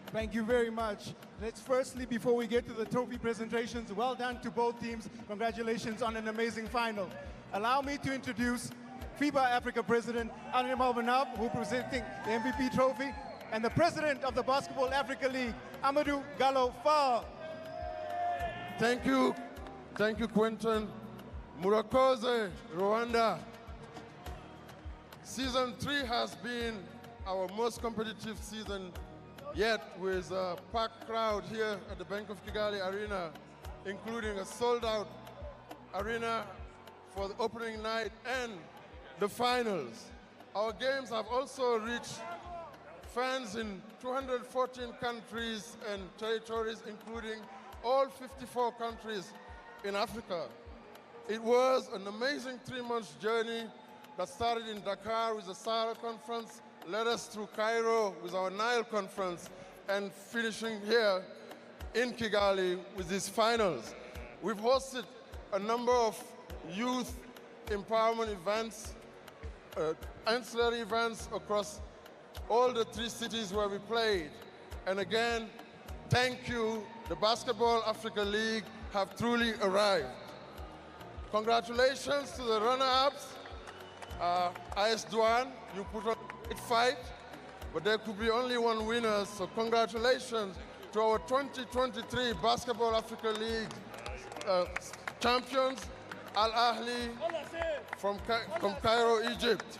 Speaker 3: Thank you very much. Let's firstly, before we get to the trophy presentations, well done to both teams. Congratulations on an amazing final. Allow me to introduce FIBA Africa President Ahly who is presenting the MVP trophy, and the President of the Basketball Africa League, Amadou Gallo Fall.
Speaker 7: Thank you, Quentin. Murakoze, Rwanda. Season 3 has been our most competitive season yet, with a packed crowd here at the Bank of Kigali Arena, including a sold-out arena for the opening night and the finals. Our games have also reached fans in 214 countries and territories, including all 54 countries in Africa. It was an amazing 3-month journey that started in Dakar with the Sahara Conference, led us through Cairo with our Nile Conference, and finishing here in Kigali with these finals. We've hosted a number of youth empowerment events, ancillary events across all the 3 cities where we played. And again, thank you. The Basketball Africa League have truly arrived. Congratulations to the runner-ups. AS Douanes, you put on a great fight, but there could be only one winner, so congratulations to our 2023 Basketball Africa League champions, Ahly from Cairo, Egypt.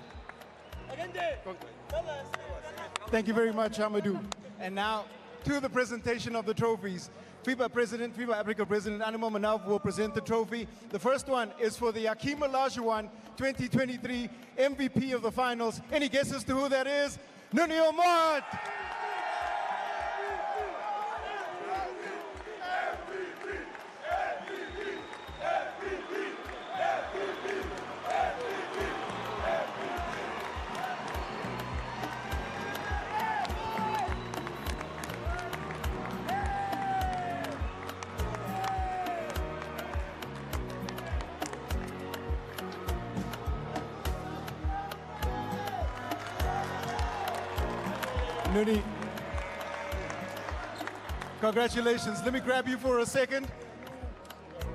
Speaker 3: Thank you very much, Amadou. And now, to the presentation of the trophies. FIBA Africa President Ahly will present the trophy. The first one is for the Hakeem Olajuwon 2023 MVP of the finals. Any guesses to who that is? Nuni Omot! Nuni, congratulations. Let me grab you for a second.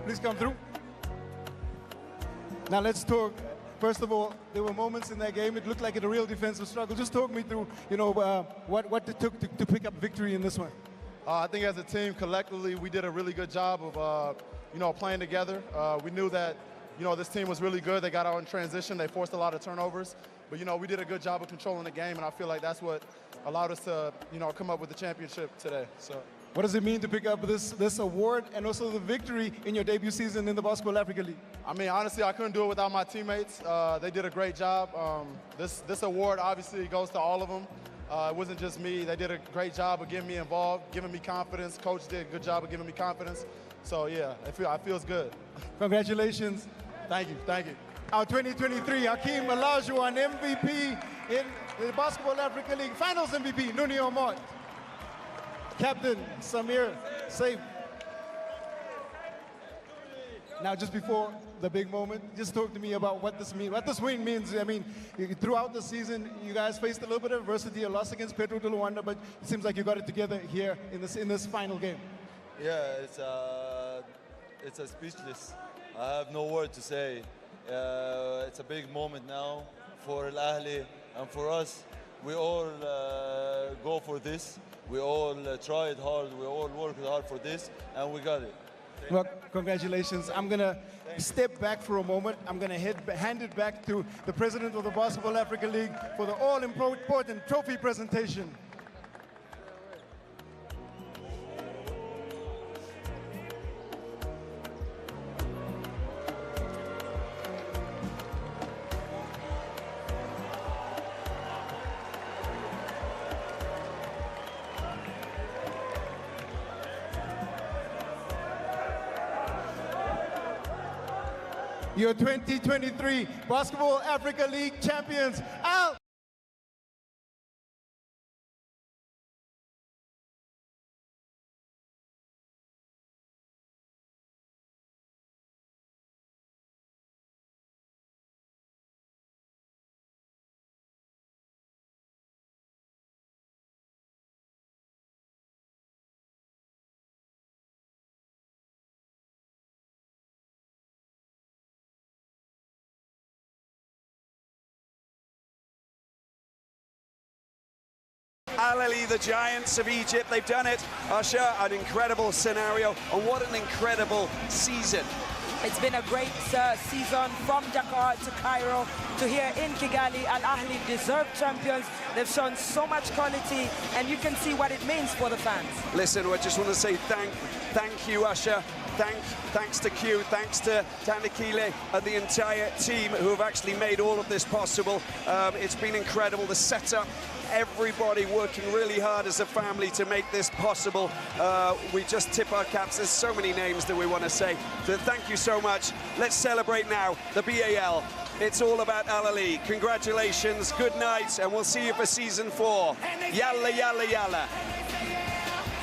Speaker 3: Please come through. Now let's talk. First of all, there were moments in that game, it looked like a real defensive struggle. Just talk me through, what it took to pick up victory in this one.
Speaker 8: I think as a team, collectively, we did a really good job of, playing together. We knew that, this team was really good. They got out in transition. They forced a lot of turnovers. But, we did a good job of controlling the game, and I feel like that's what allowed us to, come up with the championship today. So.
Speaker 3: What does it mean to pick up this award and also the victory in your debut season in the Basketball Africa League?
Speaker 8: I mean, honestly, I couldn't do it without my teammates. They did a great job. This award obviously goes to all of them. It wasn't just me. They did a great job of getting me involved, giving me confidence. Coach did a good job of giving me confidence. So yeah, it feels good.
Speaker 3: Congratulations.
Speaker 8: Thank you, thank you.
Speaker 3: Our 2023 Hakeem Olajuwon MVP in the Basketball Africa League Finals MVP, Nuni Omot. Captain Samir Saif. Now, just before the big moment, just talk to me about what this means. What this win means. I mean, throughout the season, you guys faced a little bit of adversity, a loss against Petro de Rwanda, but it seems like you got it together here in this final game.
Speaker 9: Yeah, it's a speechless. I have no word to say. It's a big moment now for Ahly and for us. We all go for this. We all tried hard. We all worked hard for this, and we got it.
Speaker 3: Well, congratulations. I'm going to step back for a moment. I'm going to hand it back to the president of the Basketball Africa League for the all-important trophy presentation. Your 2023 Basketball Africa League champions, Al.
Speaker 1: Ahly, the Giants of Egypt, they've done it. Usher, an incredible scenario, and what an incredible season.
Speaker 2: It's been a great season from Dakar to Cairo to here in Kigali. Ahly deserved champions. They've shown so much quality, and you can see what it means for the fans.
Speaker 1: Listen, I just want to say thank you, Usher. Thanks to Q, thanks to Tanikile and the entire team who have actually made all of this possible. It's been incredible, the setup, everybody working really hard as a family to make this possible. We just tip our caps. There's so many names that we want to say. So thank you so much. Let's celebrate now, the BAL. It's all about Ahly. Congratulations, good night, and we'll see you for season 4. Yalla, yalla, yalla.